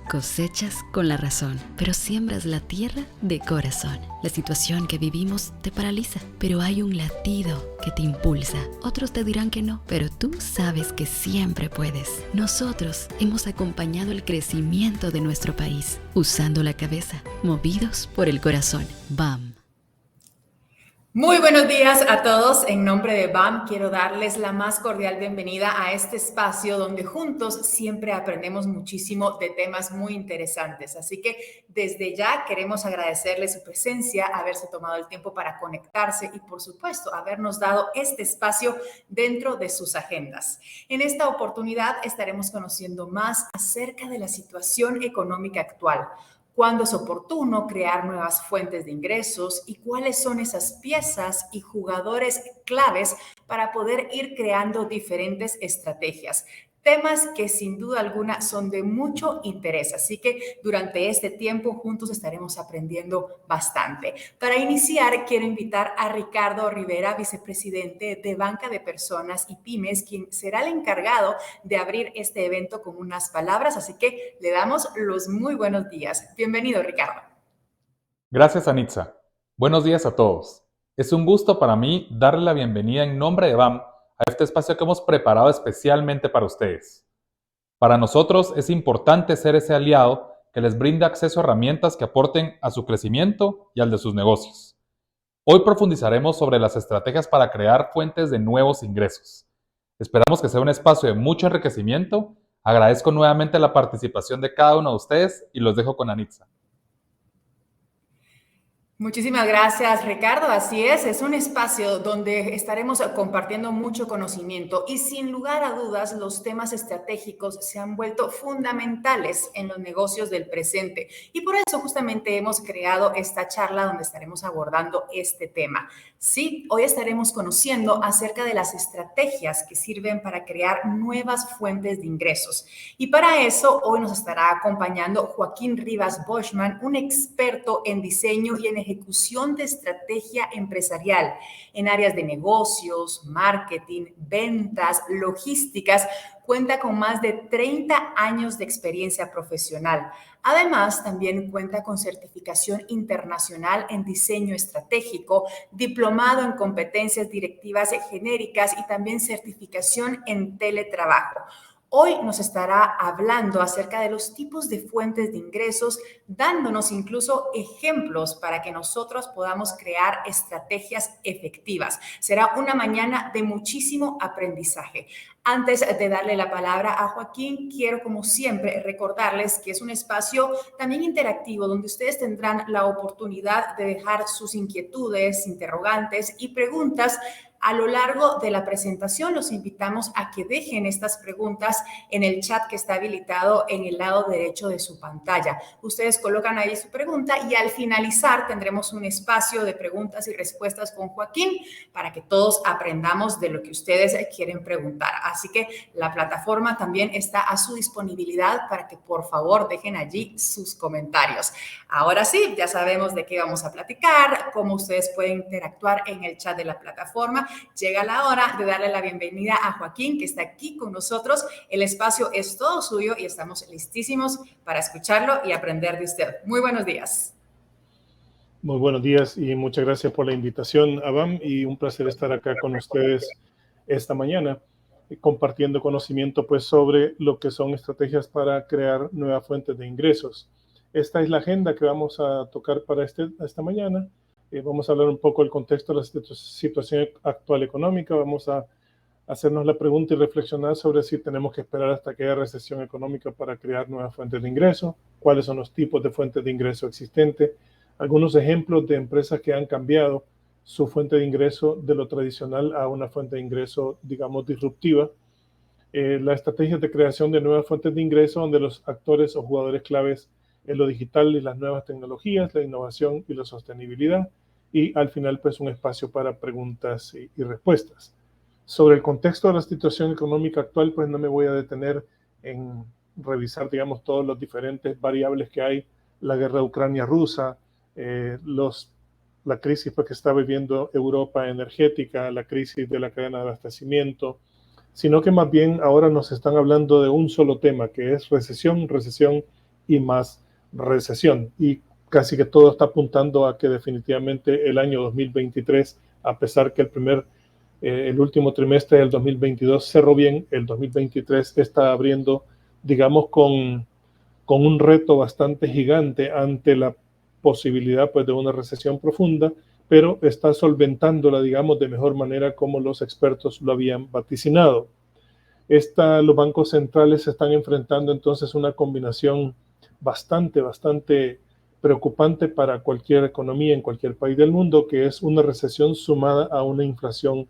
Cosechas con la razón, pero siembras la tierra de corazón. La situación que vivimos te paraliza, pero hay un latido que te impulsa. Otros te dirán que no, pero tú sabes que siempre puedes. Nosotros hemos acompañado el crecimiento de nuestro país, usando la cabeza, movidos por el corazón. BAM. Muy buenos días a todos. En nombre de BAM quiero darles la más cordial bienvenida a este espacio donde juntos siempre aprendemos muchísimo de temas muy interesantes. Así que desde ya queremos agradecerles su presencia, haberse tomado el tiempo para conectarse y por supuesto habernos dado este espacio dentro de sus agendas. En esta oportunidad estaremos conociendo más acerca de la situación económica actual, cuándo es oportuno crear nuevas fuentes de ingresos y cuáles son esas piezas y jugadores claves para poder ir creando diferentes estrategias. Temas que sin duda alguna son de mucho interés, así que durante este tiempo juntos estaremos aprendiendo bastante. Para iniciar, quiero invitar a Ricardo Rivera, vicepresidente de Banca de Personas y Pymes, quien será el encargado de abrir este evento con unas palabras, así que le damos los muy buenos días. Bienvenido, Ricardo. Gracias, Anitza. Buenos días a todos. Es un gusto para mí darle la bienvenida en nombre de BAM a este espacio que hemos preparado especialmente para ustedes. Para nosotros es importante ser ese aliado que les brinda acceso a herramientas que aporten a su crecimiento y al de sus negocios. Hoy profundizaremos sobre las estrategias para crear fuentes de nuevos ingresos. Esperamos que sea un espacio de mucho enriquecimiento. Agradezco nuevamente la participación de cada uno de ustedes y los dejo con Anitza. Muchísimas gracias, Ricardo. Así es un espacio donde estaremos compartiendo mucho conocimiento y sin lugar a dudas los temas estratégicos se han vuelto fundamentales en los negocios del presente y por eso justamente hemos creado esta charla donde estaremos abordando este tema. Sí, hoy estaremos conociendo acerca de las estrategias que sirven para crear nuevas fuentes de ingresos y para eso hoy nos estará acompañando Joaquín Rivas Boschman, un experto en diseño y en ejecución de estrategia empresarial en áreas de negocios, marketing, ventas, logísticas. Cuenta con más de 30 años de experiencia profesional. Además, también cuenta con certificación internacional en diseño estratégico, diplomado en competencias directivas genéricas y también certificación en teletrabajo. Hoy nos estará hablando acerca de los tipos de fuentes de ingresos, dándonos incluso ejemplos para que nosotros podamos crear estrategias efectivas. Será una mañana de muchísimo aprendizaje. Antes de darle la palabra a Joaquín, quiero como siempre recordarles que es un espacio también interactivo donde ustedes tendrán la oportunidad de dejar sus inquietudes, interrogantes y preguntas. A lo largo de la presentación los invitamos a que dejen estas preguntas en el chat que está habilitado en el lado derecho de su pantalla. Ustedes colocan ahí su pregunta y al finalizar tendremos un espacio de preguntas y respuestas con Joaquín para que todos aprendamos de lo que ustedes quieren preguntar. Así que la plataforma también está a su disponibilidad para que por favor dejen allí sus comentarios. Ahora sí, ya sabemos de qué vamos a platicar, cómo ustedes pueden interactuar en el chat de la plataforma. Llega la hora de darle la bienvenida a Joaquín, que está aquí con nosotros. El espacio es todo suyo y estamos listísimos para escucharlo y aprender de usted. Muy buenos días. Muy buenos días y muchas gracias por la invitación, Abam, y un placer estar acá con ustedes esta mañana compartiendo conocimiento pues sobre lo que son estrategias para crear nuevas fuentes de ingresos. Esta es la agenda que vamos a tocar para esta mañana. Vamos a hablar un poco del contexto de la situación actual económica. Vamos a hacernos la pregunta y reflexionar sobre si tenemos que esperar hasta que haya recesión económica para crear nuevas fuentes de ingreso, cuáles son los tipos de fuentes de ingreso existentes, algunos ejemplos de empresas que han cambiado su fuente de ingreso de lo tradicional a una fuente de ingreso, digamos, disruptiva. La estrategia de creación de nuevas fuentes de ingreso donde los actores o jugadores claves en lo digital y las nuevas tecnologías, la innovación y la sostenibilidad, y al final pues un espacio para preguntas y respuestas. Sobre el contexto de la situación económica actual, pues no me voy a detener en revisar, digamos, todos los diferentes variables que hay, la guerra Ucrania-Rusa, la crisis pues, que está viviendo Europa energética, la crisis de la cadena de abastecimiento, sino que más bien ahora nos están hablando de un solo tema, que es recesión y más recesión. Y casi que todo está apuntando a que definitivamente el año 2023, a pesar que el último trimestre del 2022 cerró bien, el 2023 está abriendo, digamos, con un reto bastante gigante ante la posibilidad pues, de una recesión profunda, pero está solventándola, digamos, de mejor manera como los expertos lo habían vaticinado. Los bancos centrales se están enfrentando entonces una combinación bastante preocupante para cualquier economía en cualquier país del mundo, que es una recesión sumada a una inflación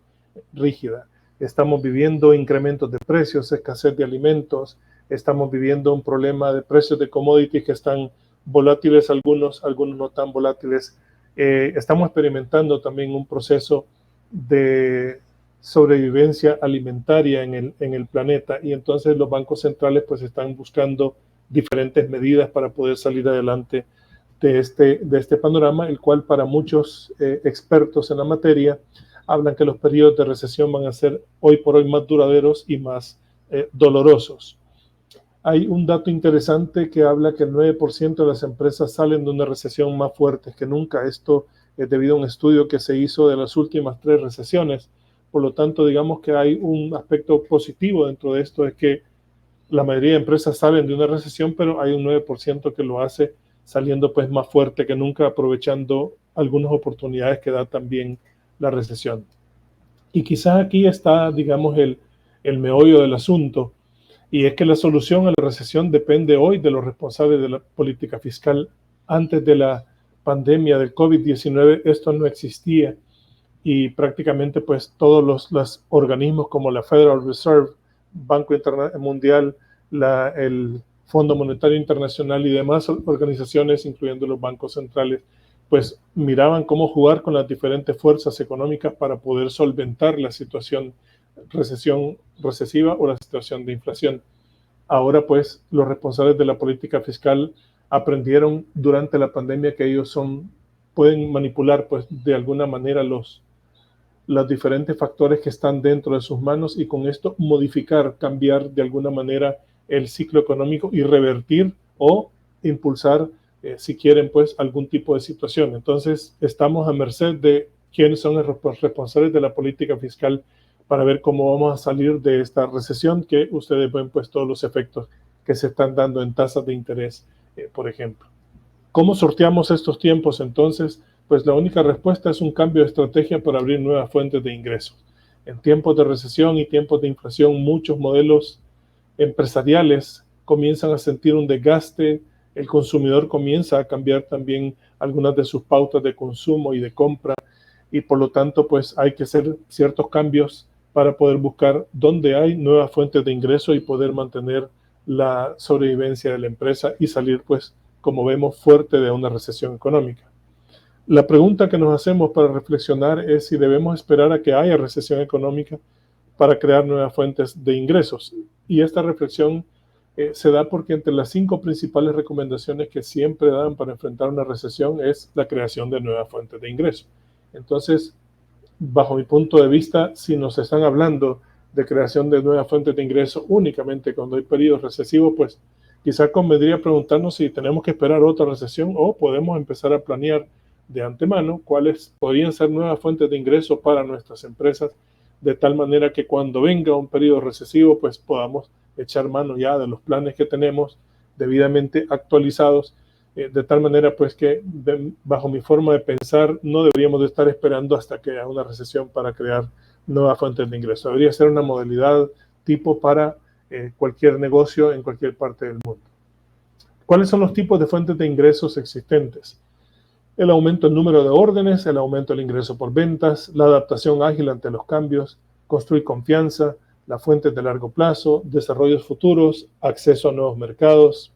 rígida. Estamos viviendo incrementos de precios, escasez de alimentos, estamos viviendo un problema de precios de commodities que están volátiles, algunos no tan volátiles. Estamos experimentando también un proceso de sobrevivencia alimentaria en el planeta, y entonces los bancos centrales pues están buscando diferentes medidas para poder salir adelante de este panorama, el cual para muchos expertos en la materia hablan que los periodos de recesión van a ser hoy por hoy más duraderos y más dolorosos. Hay un dato interesante que habla que el 9% de las empresas salen de una recesión más fuerte que nunca. Esto es debido a un estudio que se hizo de las últimas 3 recesiones. Por lo tanto, digamos que hay un aspecto positivo dentro de esto, es que la mayoría de empresas salen de una recesión, pero hay un 9% que lo hace saliendo pues más fuerte que nunca, aprovechando algunas oportunidades que da también la recesión. Y quizás aquí está, digamos, el meollo del asunto, y es que la solución a la recesión depende hoy de los responsables de la política fiscal. Antes de la pandemia del COVID-19 esto no existía, y prácticamente pues todos los organismos como la Federal Reserve, Banco Mundial, el Fondo Monetario Internacional y demás organizaciones, incluyendo los bancos centrales, pues miraban cómo jugar con las diferentes fuerzas económicas para poder solventar la situación recesión recesiva o la situación de inflación. Ahora pues los responsables de la política fiscal aprendieron durante la pandemia que ellos pueden manipular pues de alguna manera los diferentes factores que están dentro de sus manos, y con esto modificar, cambiar de alguna manera el ciclo económico y revertir o impulsar, si quieren, pues algún tipo de situación. Entonces estamos a merced de quiénes son los responsables de la política fiscal para ver cómo vamos a salir de esta recesión, que ustedes ven pues todos los efectos que se están dando en tasas de interés, por ejemplo. ¿Cómo sorteamos estos tiempos entonces? Pues la única respuesta es un cambio de estrategia para abrir nuevas fuentes de ingresos. En tiempos de recesión y tiempos de inflación, muchos modelos empresariales comienzan a sentir un desgaste, el consumidor comienza a cambiar también algunas de sus pautas de consumo y de compra, y por lo tanto pues hay que hacer ciertos cambios para poder buscar dónde hay nuevas fuentes de ingreso y poder mantener la sobrevivencia de la empresa y salir pues, como vemos, fuerte de una recesión económica. La pregunta que nos hacemos para reflexionar es si debemos esperar a que haya recesión económica para crear nuevas fuentes de ingresos. Y esta reflexión se da porque entre las 5 principales recomendaciones que siempre dan para enfrentar una recesión es la creación de nuevas fuentes de ingresos. Entonces, bajo mi punto de vista, si nos están hablando de creación de nuevas fuentes de ingresos únicamente cuando hay periodos recesivos, pues quizás convendría preguntarnos si tenemos que esperar otra recesión o podemos empezar a planear de antemano cuáles podrían ser nuevas fuentes de ingresos para nuestras empresas, de tal manera que cuando venga un periodo recesivo, pues podamos echar mano ya de los planes que tenemos debidamente actualizados, de tal manera pues que bajo mi forma de pensar no deberíamos de estar esperando hasta que haya una recesión para crear nuevas fuentes de ingresos. Debería ser una modalidad tipo para cualquier negocio en cualquier parte del mundo. ¿Cuáles son los tipos de fuentes de ingresos existentes? El aumento del número de órdenes, el aumento del ingreso por ventas, la adaptación ágil ante los cambios, construir confianza, las fuentes de largo plazo, desarrollos futuros, acceso a nuevos mercados,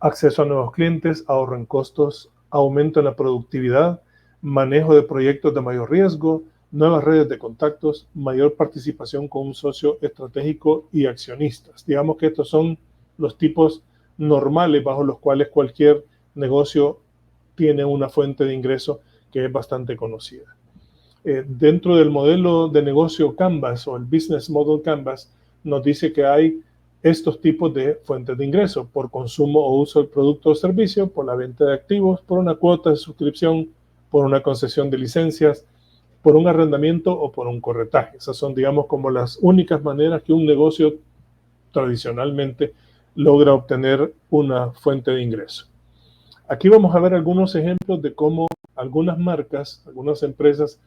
acceso a nuevos clientes, ahorro en costos, aumento en la productividad, manejo de proyectos de mayor riesgo, nuevas redes de contactos, mayor participación con un socio estratégico y accionistas. Digamos que estos son los tipos normales bajo los cuales cualquier negocio tiene una fuente de ingreso que es bastante conocida. Dentro del modelo de negocio Canvas o el Business Model Canvas nos dice que hay estos tipos de fuentes de ingreso, por consumo o uso del producto o servicio, por la venta de activos, por una cuota de suscripción, por una concesión de licencias, por un arrendamiento o por un corretaje. Esas son, digamos, como las únicas maneras que un negocio tradicionalmente logra obtener una fuente de ingreso. Aquí vamos a ver algunos ejemplos de cómo algunas marcas, algunas empresas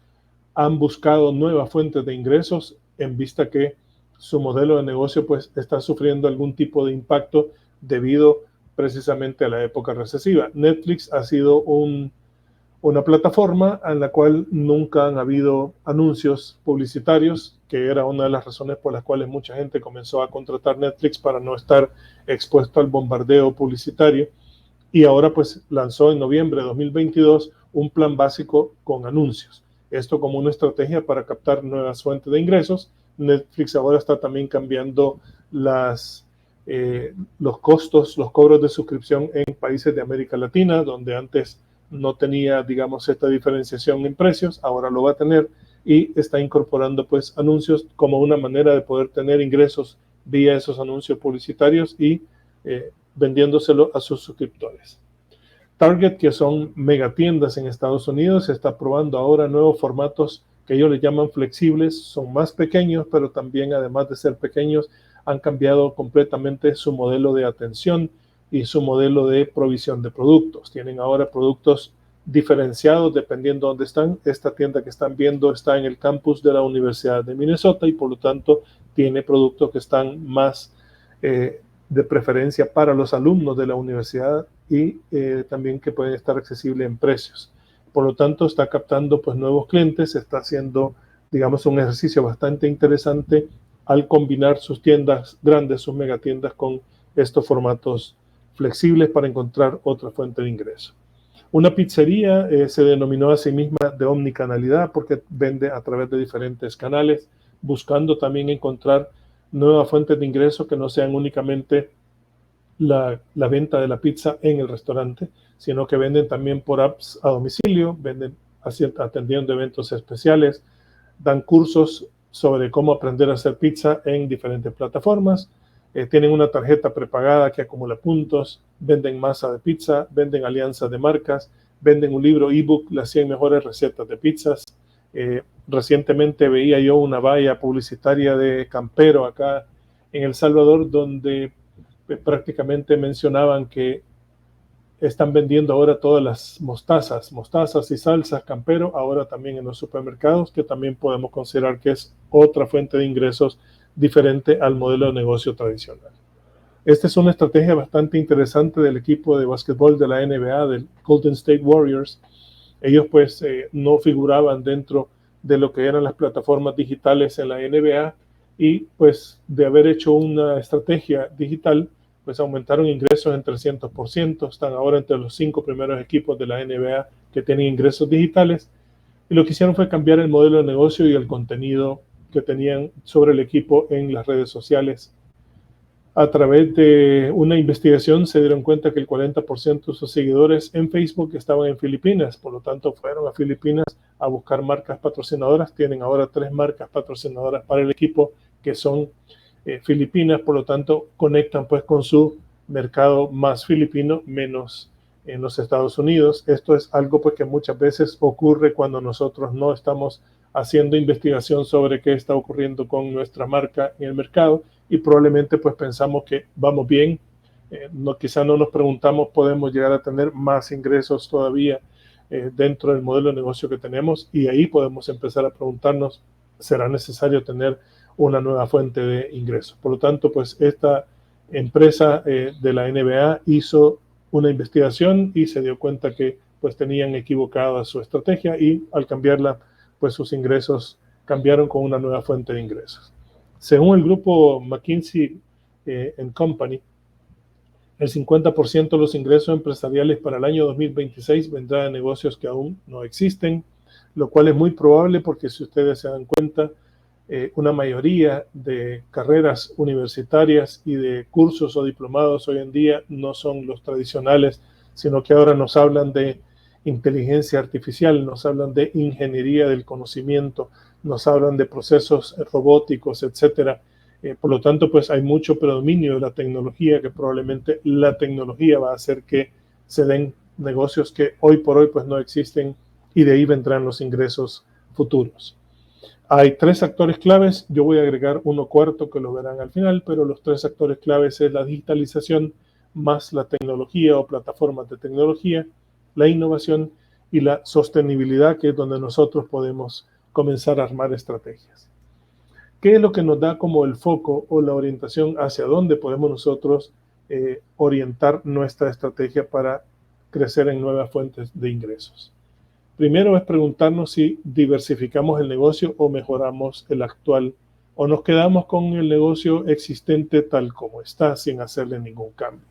han buscado nuevas fuentes de ingresos en vista que su modelo de negocio pues está sufriendo algún tipo de impacto debido precisamente a la época recesiva. Netflix ha sido una plataforma en la cual nunca han habido anuncios publicitarios, que era una de las razones por las cuales mucha gente comenzó a contratar Netflix para no estar expuesto al bombardeo publicitario. Y ahora pues lanzó en noviembre de 2022 un plan básico con anuncios. Esto como una estrategia para captar nuevas fuentes de ingresos. Netflix ahora está también cambiando los costos, los cobros de suscripción en países de América Latina, donde antes no tenía, digamos, esta diferenciación en precios, ahora lo va a tener y está incorporando pues anuncios como una manera de poder tener ingresos vía esos anuncios publicitarios y vendiéndoselo a sus suscriptores. Target, que son megatiendas en Estados Unidos, está probando ahora nuevos formatos que ellos le llaman flexibles, son más pequeños, pero también además de ser pequeños, han cambiado completamente su modelo de atención y su modelo de provisión de productos. Tienen ahora productos diferenciados dependiendo de dónde están. Esta tienda que están viendo está en el campus de la Universidad de Minnesota y por lo tanto tiene productos que están más de preferencia para los alumnos de la universidad y también que pueden estar accesibles en precios. Por lo tanto, está captando pues nuevos clientes, está haciendo, digamos, un ejercicio bastante interesante al combinar sus tiendas grandes, sus megatiendas con estos formatos flexibles para encontrar otra fuente de ingreso. Una pizzería se denominó a sí misma de omnicanalidad porque vende a través de diferentes canales, buscando también encontrar nuevas fuentes de ingreso que no sean únicamente la venta de la pizza en el restaurante, sino que venden también por apps a domicilio, venden atendiendo eventos especiales, dan cursos sobre cómo aprender a hacer pizza en diferentes plataformas, tienen una tarjeta prepagada que acumula puntos, venden masa de pizza, venden alianzas de marcas, venden un libro ebook, las 100 mejores recetas de pizzas. Recientemente veía yo una valla publicitaria de Campero acá en El Salvador donde prácticamente mencionaban que están vendiendo ahora todas las mostazas y salsas Campero, ahora también en los supermercados, que también podemos considerar que es otra fuente de ingresos diferente al modelo de negocio tradicional. Esta es una estrategia bastante interesante del equipo de básquetbol de la NBA, del Golden State Warriors. Ellos pues no figuraban dentro de lo que eran las plataformas digitales en la NBA y pues de haber hecho una estrategia digital, pues aumentaron ingresos en 300%, están ahora entre los 5 primeros equipos de la NBA que tienen ingresos digitales y lo que hicieron fue cambiar el modelo de negocio y el contenido que tenían sobre el equipo en las redes sociales. A través de una investigación se dieron cuenta que el 40% de sus seguidores en Facebook estaban en Filipinas, por lo tanto fueron a Filipinas a buscar marcas patrocinadoras, tienen ahora 3 marcas patrocinadoras para el equipo que son filipinas, por lo tanto conectan pues con su mercado más filipino, menos en los Estados Unidos. Esto es algo pues que muchas veces ocurre cuando nosotros no estamos haciendo investigación sobre qué está ocurriendo con nuestra marca en el mercado y probablemente pues pensamos que vamos bien, quizá no nos preguntamos, podemos llegar a tener más ingresos todavía dentro del modelo de negocio que tenemos y ahí podemos empezar a preguntarnos, ¿será necesario tener una nueva fuente de ingresos? Por lo tanto, pues esta empresa de la NBA hizo una investigación y se dio cuenta que pues tenían equivocada su estrategia y al cambiarla, pues sus ingresos cambiaron con una nueva fuente de ingresos. Según el grupo McKinsey & Company, el 50% de los ingresos empresariales para el año 2026 vendrá de negocios que aún no existen, lo cual es muy probable porque si ustedes se dan cuenta, una mayoría de carreras universitarias y de cursos o diplomados hoy en día no son los tradicionales, sino que ahora nos hablan de inteligencia artificial, nos hablan de ingeniería del conocimiento, nos hablan de procesos robóticos, etcétera. Por lo tanto, pues hay mucho predominio de la tecnología, que probablemente la tecnología va a hacer que se den negocios que hoy por hoy pues no existen, y de ahí vendrán los ingresos futuros. Hay 3 actores claves, yo voy a agregar uno cuarto que lo verán al final, pero los 3 actores claves es la digitalización más la tecnología o plataformas de tecnología, la innovación y la sostenibilidad, que es donde nosotros podemos comenzar a armar estrategias. ¿Qué es lo que nos da como el foco o la orientación hacia dónde podemos nosotros orientar nuestra estrategia para crecer en nuevas fuentes de ingresos? Primero es preguntarnos si diversificamos el negocio o mejoramos el actual, o nos quedamos con el negocio existente tal como está, sin hacerle ningún cambio.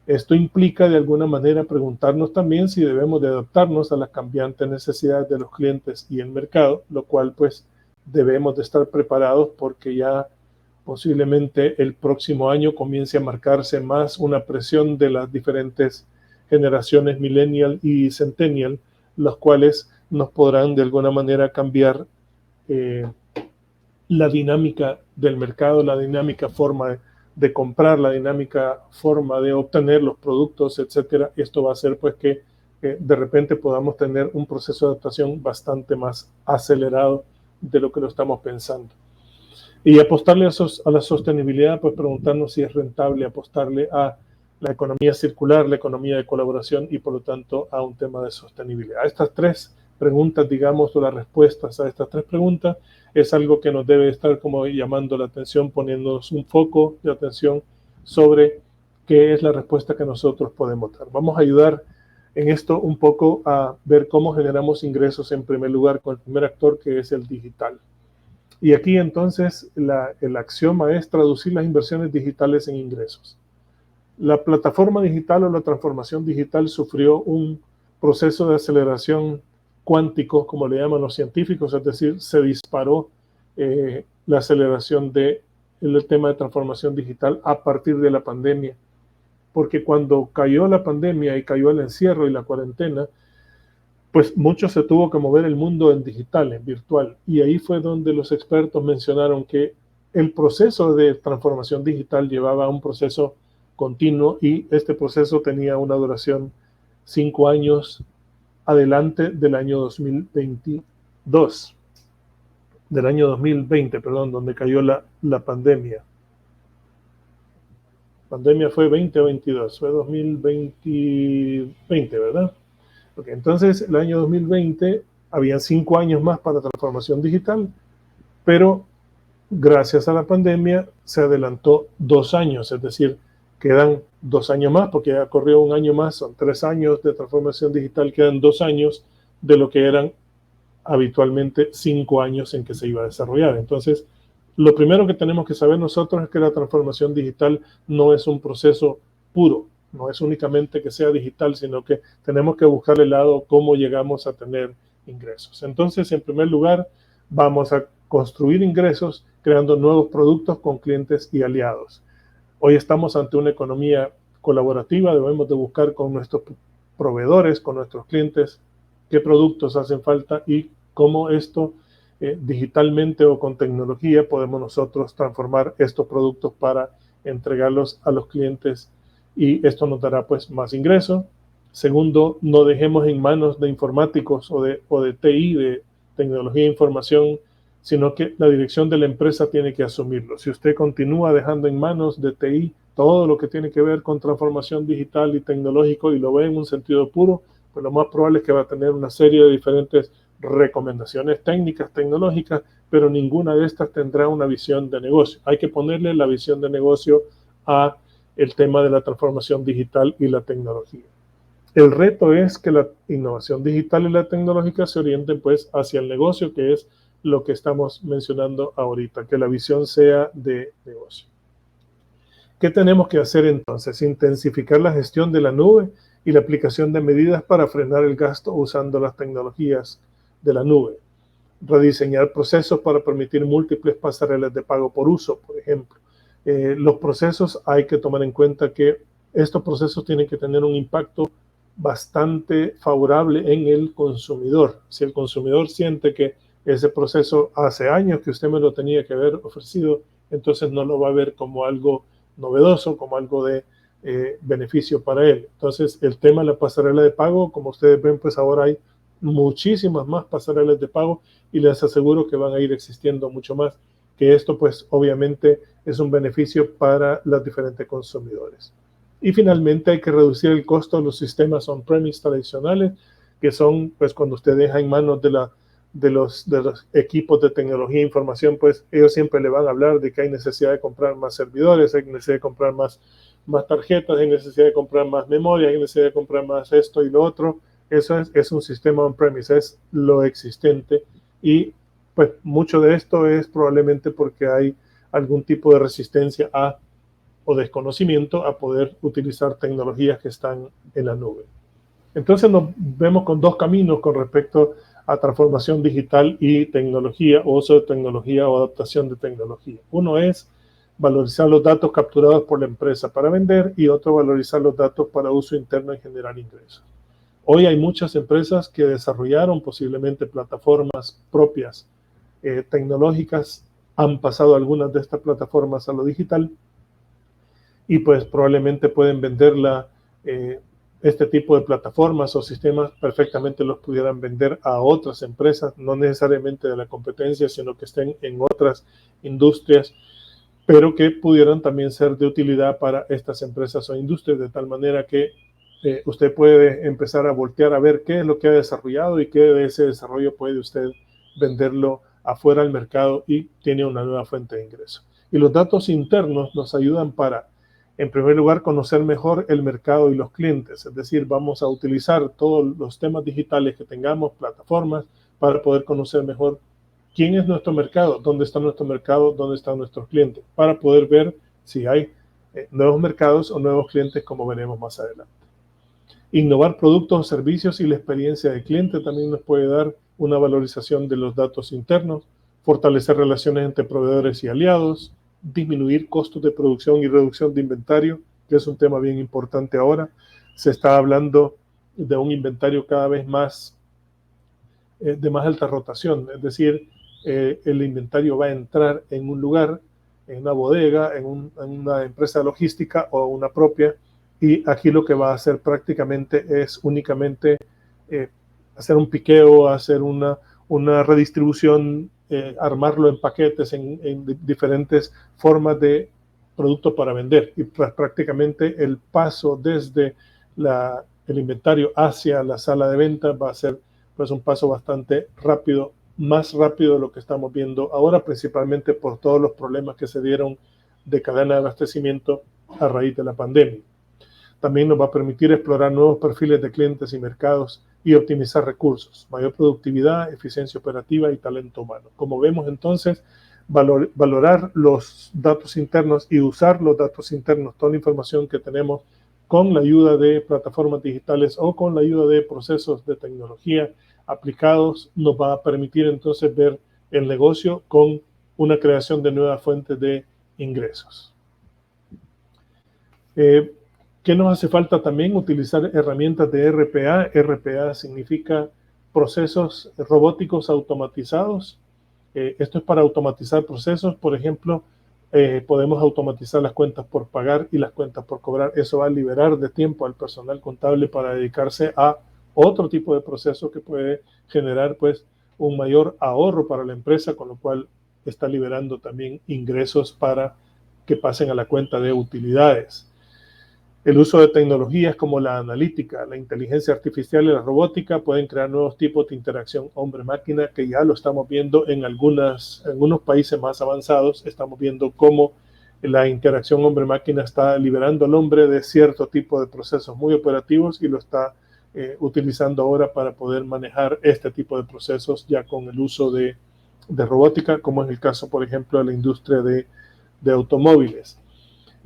Esto implica de alguna manera preguntarnos también si debemos de adaptarnos a las cambiantes necesidades de los clientes y el mercado, lo cual pues debemos de estar preparados, porque ya posiblemente el próximo año comience a marcarse más una presión de las diferentes generaciones millennial y centennial, los cuales nos podrán de alguna manera cambiar la dinámica del mercado, la dinámica forma de comprar, la dinámica forma de obtener los productos, etcétera. Esto va a hacer pues que de repente podamos tener un proceso de adaptación bastante más acelerado de lo que lo estamos pensando. Y apostarle a la sostenibilidad, pues preguntarnos si es rentable apostarle a la economía circular, la economía de colaboración y por lo tanto a un tema de sostenibilidad. Estas 3 preguntas, digamos, o las respuestas a estas 3 preguntas es algo que nos debe estar como llamando la atención, poniéndonos un foco de atención sobre qué es la respuesta que nosotros podemos dar. Vamos a ayudar en esto un poco a ver cómo generamos ingresos en primer lugar con el primer actor, que es el digital. Y aquí entonces el axioma es traducir las inversiones digitales en ingresos. La plataforma digital o la transformación digital sufrió un proceso de aceleración cuántico, como le llaman los científicos, es decir, se disparó la aceleración del tema de transformación digital a partir de la pandemia, porque cuando cayó la pandemia y cayó el encierro y la cuarentena, pues mucho se tuvo que mover el mundo en digital, en virtual, y ahí fue donde los expertos mencionaron que el proceso de transformación digital llevaba a un proceso continuo, y este proceso tenía una duración 5 años adelante del año 2022, del año 2020, perdón, donde cayó la pandemia. Pandemia fue 20 o 22, fue 2020, ¿verdad? Okay, entonces el año 2020 habían 5 años más para transformación digital, pero gracias a la pandemia se adelantó 2 años, es decir, quedan 2 años más, porque ya corrió un año más, son 3 años de transformación digital, quedan 2 años de lo que eran habitualmente 5 años en que se iba a desarrollar. Entonces, lo primero que tenemos que saber nosotros es que la transformación digital no es un proceso puro, no es únicamente que sea digital, sino que tenemos que buscar el lado cómo llegamos a tener ingresos. Entonces, en primer lugar, vamos a construir ingresos creando nuevos productos con clientes y aliados. Hoy estamos ante una economía colaborativa, debemos de buscar con nuestros proveedores, con nuestros clientes, qué productos hacen falta y cómo esto digitalmente o con tecnología podemos nosotros transformar estos productos para entregarlos a los clientes, y esto nos dará pues más ingreso. Segundo, no dejemos en manos de informáticos o de TI, de tecnología e información, sino que la dirección de la empresa tiene que asumirlo. Si usted continúa dejando en manos de TI todo lo que tiene que ver con transformación digital y tecnológico y lo ve en un sentido puro, pues lo más probable es que va a tener una serie de diferentes recomendaciones técnicas, tecnológicas, pero ninguna de estas tendrá una visión de negocio. Hay que ponerle la visión de negocio a el tema de la transformación digital y la tecnología. El reto es que la innovación digital y la tecnológica se orienten pues hacia el negocio, que es lo que estamos mencionando ahorita, que la visión sea de negocio. ¿Qué tenemos que hacer entonces? Intensificar la gestión de la nube y la aplicación de medidas para frenar el gasto usando las tecnologías de la nube. Rediseñar procesos para permitir múltiples pasarelas de pago por uso, por ejemplo. Los procesos, hay que tomar en cuenta que estos procesos tienen que tener un impacto bastante favorable en el consumidor. Si el consumidor siente que ese proceso hace años que usted me lo tenía que haber ofrecido, entonces no lo va a ver como algo novedoso, como algo de beneficio para él. Entonces, el tema de la pasarela de pago, como ustedes ven, pues ahora hay muchísimas más pasarelas de pago y les aseguro que van a ir existiendo mucho más, que esto pues obviamente es un beneficio para los diferentes consumidores. Y finalmente hay que reducir el costo de los sistemas on-premise tradicionales, que son pues cuando usted deja en manos de los equipos de tecnología e información, pues ellos siempre le van a hablar de que hay necesidad de comprar más servidores, hay necesidad de comprar más tarjetas, hay necesidad de comprar más memoria, hay necesidad de comprar más esto y lo otro. Eso es un sistema on-premise, es lo existente, y pues mucho de esto es probablemente porque hay algún tipo de resistencia o desconocimiento a poder utilizar tecnologías que están en la nube. Entonces nos vemos con dos caminos con respecto a transformación digital y tecnología, o uso de tecnología o adaptación de tecnología. Uno es valorizar los datos capturados por la empresa para vender, y otro valorizar los datos para uso interno y generar ingresos. Hoy hay muchas empresas que desarrollaron posiblemente plataformas propias tecnológicas, han pasado algunas de estas plataformas a lo digital y pues probablemente pueden venderla, este tipo de plataformas o sistemas perfectamente los pudieran vender a otras empresas, no necesariamente de la competencia, sino que estén en otras industrias, pero que pudieran también ser de utilidad para estas empresas o industrias, de tal manera que usted puede empezar a voltear a ver qué es lo que ha desarrollado y qué de ese desarrollo puede usted venderlo afuera al mercado y tiene una nueva fuente de ingreso. Y los datos internos nos ayudan para, en primer lugar, conocer mejor el mercado y los clientes. Es decir, vamos a utilizar todos los temas digitales que tengamos, plataformas, para poder conocer mejor quién es nuestro mercado, dónde está nuestro mercado, dónde están nuestros clientes, para poder ver si hay nuevos mercados o nuevos clientes, como veremos más adelante. Innovar productos o servicios y la experiencia del cliente también nos puede dar una valorización de los datos internos, fortalecer relaciones entre proveedores y aliados, disminuir costos de producción y reducción de inventario, que es un tema bien importante ahora. Se está hablando de un inventario cada vez más de más alta rotación, es decir, el inventario va a entrar en un lugar, en una bodega, en una empresa logística o una propia, y aquí lo que va a hacer prácticamente es únicamente hacer un piqueo, hacer una redistribución, armarlo en paquetes, en diferentes formas de producto para vender, y prácticamente el paso desde el inventario hacia la sala de venta va a ser pues un paso bastante rápido, más rápido de lo que estamos viendo ahora, principalmente por todos los problemas que se dieron de cadena de abastecimiento a raíz de la pandemia. También nos va a permitir explorar nuevos perfiles de clientes y mercados y optimizar recursos, mayor productividad, eficiencia operativa y talento humano. Como vemos entonces, valorar los datos internos y usar los datos internos, toda la información que tenemos con la ayuda de plataformas digitales o con la ayuda de procesos de tecnología aplicados, nos va a permitir entonces ver el negocio con una creación de nuevas fuentes de ingresos. ¿Qué nos hace falta también? Utilizar herramientas de RPA. RPA significa procesos robóticos automatizados. Esto es para automatizar procesos. Por ejemplo, podemos automatizar las cuentas por pagar y las cuentas por cobrar. Eso va a liberar de tiempo al personal contable para dedicarse a otro tipo de proceso que puede generar pues un mayor ahorro para la empresa, con lo cual está liberando también ingresos para que pasen a la cuenta de utilidades. El uso de tecnologías como la analítica, la inteligencia artificial y la robótica pueden crear nuevos tipos de interacción hombre-máquina, que ya lo estamos viendo en algunos países más avanzados. Estamos viendo cómo la interacción hombre-máquina está liberando al hombre de cierto tipo de procesos muy operativos y lo está utilizando ahora para poder manejar este tipo de procesos ya con el uso de robótica, como es el caso, por ejemplo, de la industria de automóviles.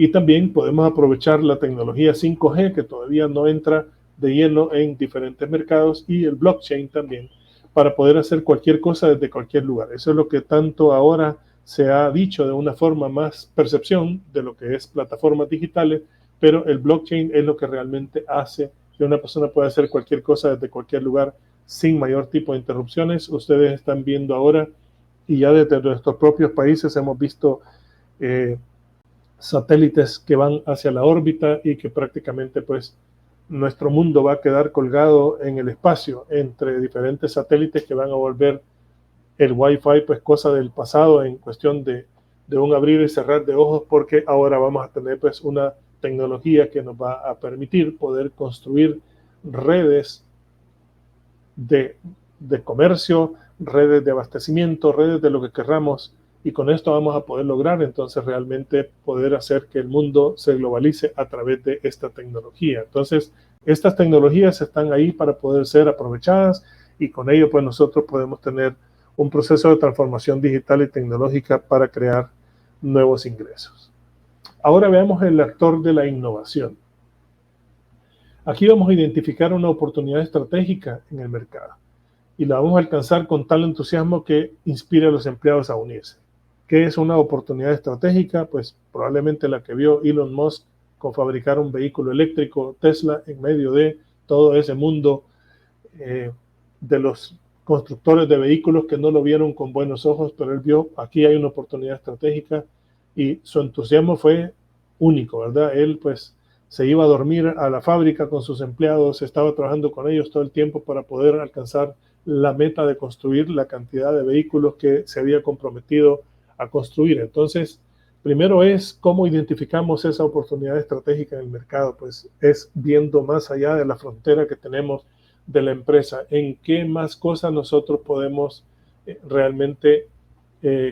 Y también podemos aprovechar la tecnología 5G, que todavía no entra de lleno en diferentes mercados, y el blockchain también, para poder hacer cualquier cosa desde cualquier lugar. Eso es lo que tanto ahora se ha dicho de una forma más percepción de lo que es plataformas digitales, pero el blockchain es lo que realmente hace que una persona pueda hacer cualquier cosa desde cualquier lugar sin mayor tipo de interrupciones. Ustedes están viendo ahora, y ya desde nuestros propios países hemos visto satélites que van hacia la órbita y que prácticamente pues nuestro mundo va a quedar colgado en el espacio entre diferentes satélites que van a volver el Wi-Fi pues cosa del pasado en cuestión de un abrir y cerrar de ojos, porque ahora vamos a tener pues una tecnología que nos va a permitir poder construir redes de comercio, redes de abastecimiento, redes de lo que querramos, y con esto vamos a poder lograr entonces realmente poder hacer que el mundo se globalice a través de esta tecnología. Entonces, estas tecnologías están ahí para poder ser aprovechadas, y con ello pues nosotros podemos tener un proceso de transformación digital y tecnológica para crear nuevos ingresos. Ahora veamos el actor de la innovación. Aquí vamos a identificar una oportunidad estratégica en el mercado y la vamos a alcanzar con tal entusiasmo que inspire a los empleados a unirse. ¿Qué es una oportunidad estratégica? Pues probablemente la que vio Elon Musk con fabricar un vehículo eléctrico Tesla en medio de todo ese mundo de los constructores de vehículos que no lo vieron con buenos ojos, pero él vio aquí hay una oportunidad estratégica y su entusiasmo fue único, ¿verdad? Él pues se iba a dormir a la fábrica con sus empleados, estaba trabajando con ellos todo el tiempo para poder alcanzar la meta de construir la cantidad de vehículos que se había comprometido a construir. Entonces, primero es cómo identificamos esa oportunidad estratégica en el mercado, pues es viendo más allá de la frontera que tenemos de la empresa, en qué más cosas nosotros podemos realmente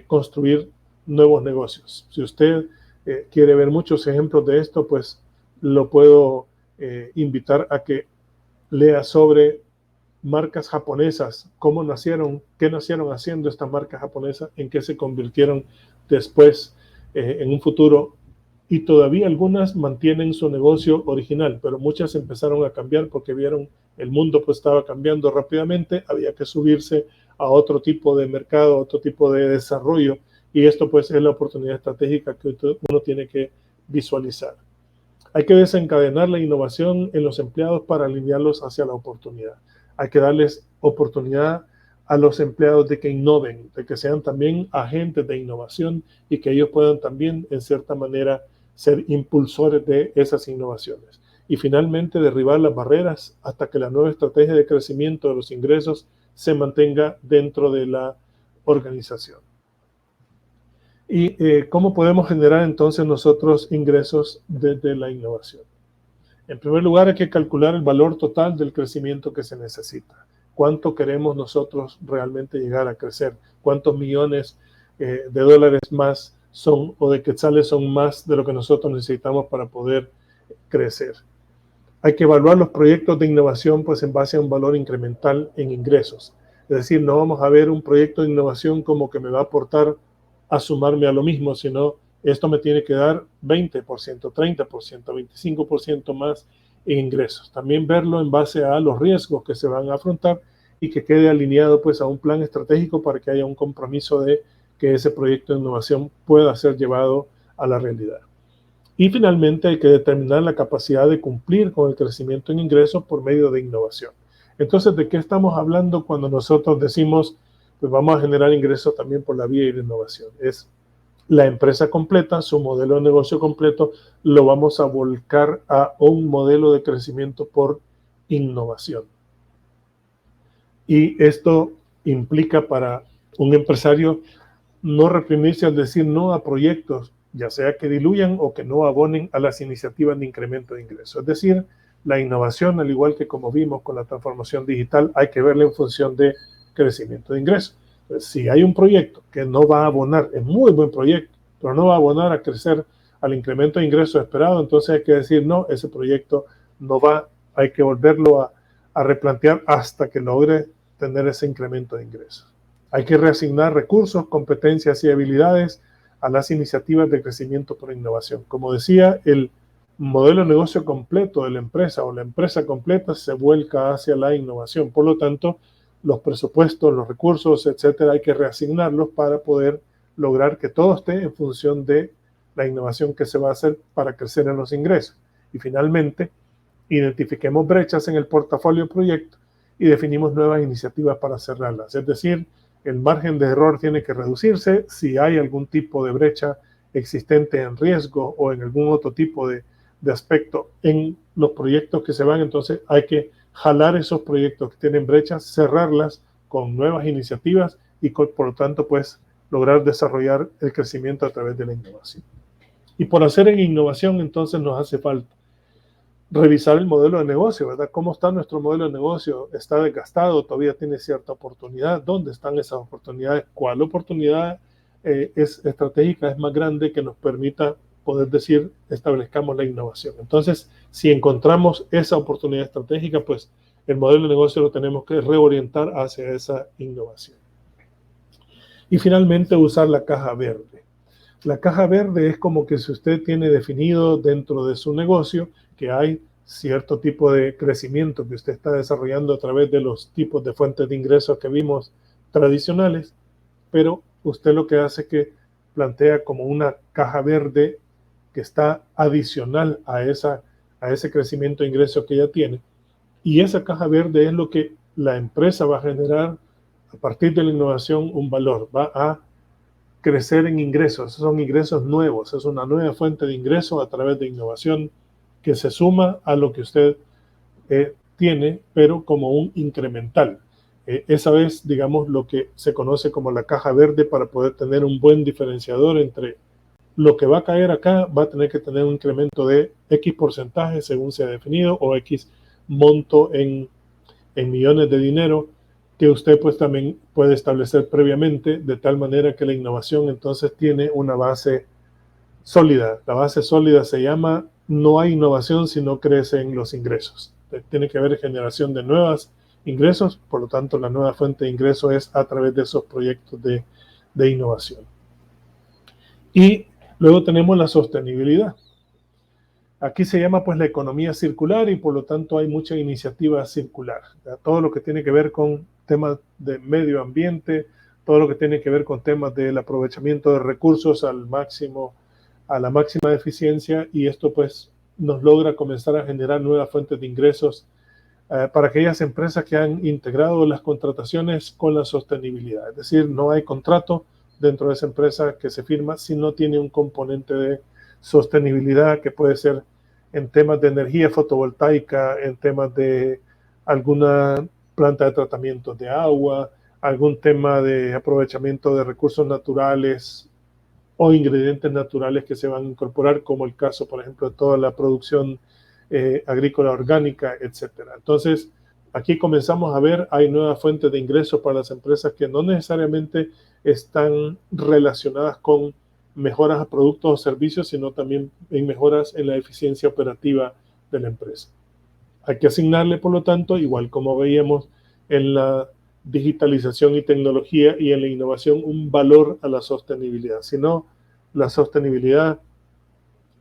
construir nuevos negocios. Si usted quiere ver muchos ejemplos de esto, pues lo puedo invitar a que lea sobre marcas japonesas, cómo nacieron, qué nacieron haciendo estas marcas japonesas, en qué se convirtieron después en un futuro, y todavía algunas mantienen su negocio original, pero muchas empezaron a cambiar porque vieron el mundo pues estaba cambiando rápidamente, había que subirse a otro tipo de mercado, a otro tipo de desarrollo, y esto pues es la oportunidad estratégica que uno tiene que visualizar. Hay que desencadenar la innovación en los empleados para alinearlos hacia la oportunidad. Hay que darles oportunidad a los empleados de que innoven, de que sean también agentes de innovación y que ellos puedan también, en cierta manera, ser impulsores de esas innovaciones. Y finalmente, derribar las barreras hasta que la nueva estrategia de crecimiento de los ingresos se mantenga dentro de la organización. ¿Y cómo podemos generar entonces nosotros ingresos desde la innovación? En primer lugar, hay que calcular el valor total del crecimiento que se necesita. ¿Cuánto queremos nosotros realmente llegar a crecer? ¿Cuántos millones de dólares más son o de quetzales son más de lo que nosotros necesitamos para poder crecer? Hay que evaluar los proyectos de innovación pues en base a un valor incremental en ingresos. Es decir, no vamos a ver un proyecto de innovación como que me va a aportar a sumarme a lo mismo, sino esto me tiene que dar 20%, 30%, 25% más en ingresos. También verlo en base a los riesgos que se van a afrontar y que quede alineado pues a un plan estratégico para que haya un compromiso de que ese proyecto de innovación pueda ser llevado a la realidad. Y finalmente hay que determinar la capacidad de cumplir con el crecimiento en ingresos por medio de innovación. Entonces, ¿de qué estamos hablando cuando nosotros decimos pues vamos a generar ingresos también por la vía de la innovación? Es la empresa completa, su modelo de negocio completo, lo vamos a volcar a un modelo de crecimiento por innovación. Y esto implica para un empresario no reprimirse al decir no a proyectos, ya sea que diluyan o que no abonen a las iniciativas de incremento de ingresos. Es decir, la innovación, al igual que como vimos con la transformación digital, hay que verla en función de crecimiento de ingresos. Si hay un proyecto que no va a abonar, es muy buen proyecto, pero no va a abonar a crecer al incremento de ingresos esperado, entonces hay que decir, no, ese proyecto no va, hay que volverlo a replantear hasta que logre tener ese incremento de ingresos. Hay que reasignar recursos, competencias y habilidades a las iniciativas de crecimiento por innovación. Como decía, el modelo de negocio completo de la empresa o la empresa completa se vuelca hacia la innovación. Por lo tanto, los presupuestos, los recursos, etcétera, hay que reasignarlos para poder lograr que todo esté en función de la innovación que se va a hacer para crecer en los ingresos. Y finalmente, identifiquemos brechas en el portafolio de proyectos y definimos nuevas iniciativas para cerrarlas. Es decir, el margen de error tiene que reducirse. Si hay algún tipo de brecha existente en riesgo o en algún otro tipo de aspecto en los proyectos que se van. Entonces hay que jalar esos proyectos que tienen brechas, cerrarlas con nuevas iniciativas y por lo tanto pues lograr desarrollar el crecimiento a través de la innovación. Y por hacer en innovación entonces nos hace falta revisar el modelo de negocio, ¿verdad? ¿Cómo está nuestro modelo de negocio? ¿Está desgastado? ¿Todavía tiene cierta oportunidad? ¿Dónde están esas oportunidades? ¿Cuál oportunidad es estratégica, es más grande que nos permita poder decir, establezcamos la innovación? Entonces, si encontramos esa oportunidad estratégica, pues el modelo de negocio lo tenemos que reorientar hacia esa innovación. Y finalmente, usar la caja verde. La caja verde es como que si usted tiene definido dentro de su negocio que hay cierto tipo de crecimiento que usted está desarrollando a través de los tipos de fuentes de ingresos que vimos tradicionales, pero usted lo que hace es que plantea como una caja verde que está adicional a ese crecimiento de ingresos que ya tiene. Y esa caja verde es lo que la empresa va a generar a partir de la innovación, un valor, va a crecer en ingresos. Esos son ingresos nuevos, es una nueva fuente de ingresos a través de innovación que se suma a lo que usted tiene, pero como un incremental. Esa es, digamos, lo que se conoce como la caja verde para poder tener un buen diferenciador entre lo que va a caer acá, va a tener que tener un incremento de X porcentaje según se ha definido o X monto en millones de dinero que usted pues también puede establecer previamente de tal manera que la innovación entonces tiene una base sólida. La base sólida se llama no hay innovación si no crecen los ingresos. Tiene que haber generación de nuevos ingresos, por lo tanto la nueva fuente de ingresos es a través de esos proyectos de innovación. Y luego tenemos la sostenibilidad. Aquí se llama pues la economía circular y por lo tanto hay mucha iniciativa circular. Todo lo que tiene que ver con temas de medio ambiente, todo lo que tiene que ver con temas del aprovechamiento de recursos al máximo, a la máxima eficiencia, y esto pues nos logra comenzar a generar nuevas fuentes de ingresos para aquellas empresas que han integrado las contrataciones con la sostenibilidad. Es decir, no hay contrato dentro de esa empresa que se firma si no tiene un componente de sostenibilidad, que puede ser en temas de energía fotovoltaica, en temas de alguna planta de tratamiento de agua, algún tema de aprovechamiento de recursos naturales o ingredientes naturales que se van a incorporar, como el caso, por ejemplo, de toda la producción agrícola orgánica, etcétera. Entonces, aquí comenzamos a ver, hay nuevas fuentes de ingresos para las empresas que no necesariamente están relacionadas con mejoras a productos o servicios, sino también en mejoras en la eficiencia operativa de la empresa. Hay que asignarle, por lo tanto, igual como veíamos en la digitalización y tecnología y en la innovación, un valor a la sostenibilidad. Si no, la sostenibilidad,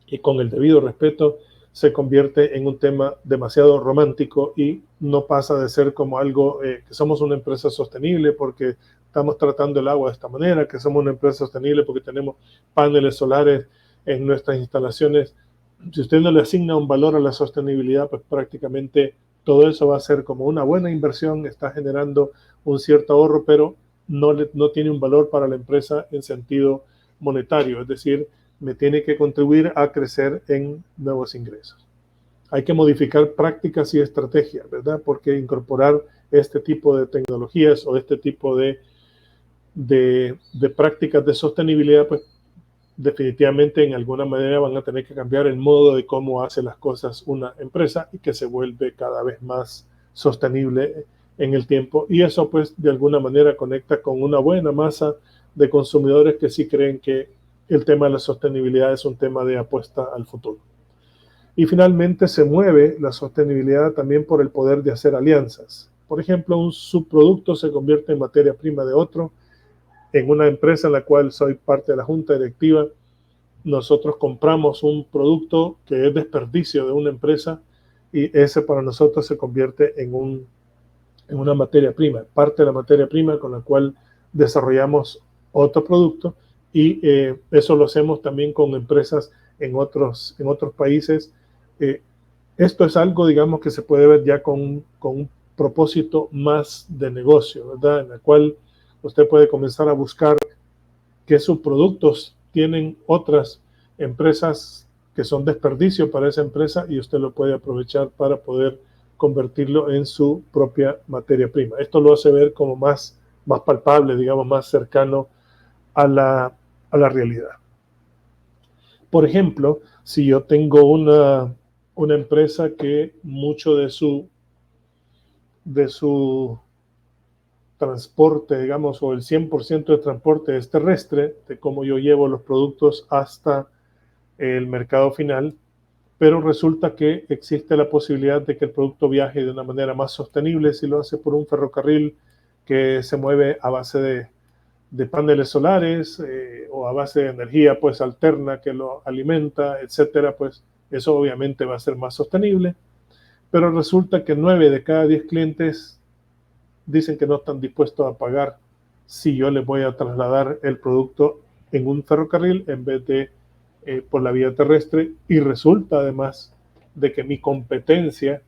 y con el debido respeto, se convierte en un tema demasiado romántico y no pasa de ser como algo que somos una empresa sostenible porque estamos tratando el agua de esta manera, que somos una empresa sostenible porque tenemos paneles solares en nuestras instalaciones. Si usted no le asigna un valor a la sostenibilidad, pues prácticamente todo eso va a ser como una buena inversión, está generando un cierto ahorro, pero no tiene un valor para la empresa en sentido monetario, es decir, me tiene que contribuir a crecer en nuevos ingresos. Hay que modificar prácticas y estrategias, ¿verdad? Porque incorporar este tipo de tecnologías o este tipo de prácticas de sostenibilidad, pues definitivamente en alguna manera van a tener que cambiar el modo de cómo hace las cosas una empresa y que se vuelve cada vez más sostenible en el tiempo. Y eso pues de alguna manera conecta con una buena masa de consumidores que sí creen que el tema de la sostenibilidad es un tema de apuesta al futuro. Y finalmente se mueve la sostenibilidad también por el poder de hacer alianzas. Por ejemplo, un subproducto se convierte en materia prima de otro. En una empresa en la cual soy parte de la junta directiva, nosotros compramos un producto que es desperdicio de una empresa y ese para nosotros se convierte en una materia prima, parte de la materia prima con la cual desarrollamos otro producto y eso lo hacemos también con empresas en otros países. Esto es algo, digamos, que se puede ver ya con un propósito más de negocio, ¿verdad? En el cual usted puede comenzar a buscar qué subproductos tienen otras empresas que son desperdicio para esa empresa y usted lo puede aprovechar para poder convertirlo en su propia materia prima. Esto lo hace ver como más palpable, digamos, más cercano a la realidad. Por ejemplo, si yo tengo una empresa que mucho de su transporte, digamos, o el 100% de transporte es terrestre, de cómo yo llevo los productos hasta el mercado final, pero resulta que existe la posibilidad de que el producto viaje de una manera más sostenible si lo hace por un ferrocarril que se mueve a base de paneles solares o a base de energía pues alterna que lo alimenta, etcétera, pues eso obviamente va a ser más sostenible, pero resulta que 9 de cada 10 clientes dicen que no están dispuestos a pagar si yo les voy a trasladar el producto en un ferrocarril en vez de por la vía terrestre, y resulta además de que mi competencia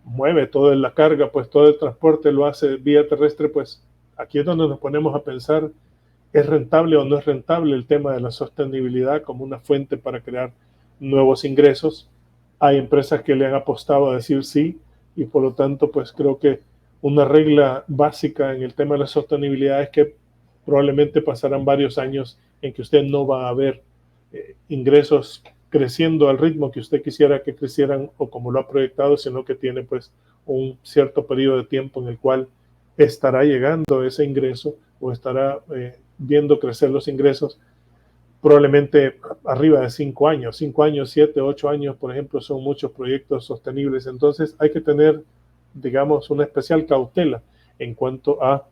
mueve toda la carga, pues todo el transporte lo hace vía terrestre, pues aquí es donde nos ponemos a pensar, ¿es rentable o no es rentable el tema de la sostenibilidad como una fuente para crear nuevos ingresos? Hay empresas que le han apostado a decir sí, y por lo tanto, pues creo que una regla básica en el tema de la sostenibilidad es que probablemente pasarán varios años en que usted no va a ver ingresos creciendo al ritmo que usted quisiera que crecieran o como lo ha proyectado, sino que tiene pues un cierto periodo de tiempo en el cual estará llegando ese ingreso o estará viendo crecer los ingresos probablemente arriba de 5 años, 7, 8 años, por ejemplo, son muchos proyectos sostenibles. Entonces hay que tener, digamos, una especial cautela en cuanto a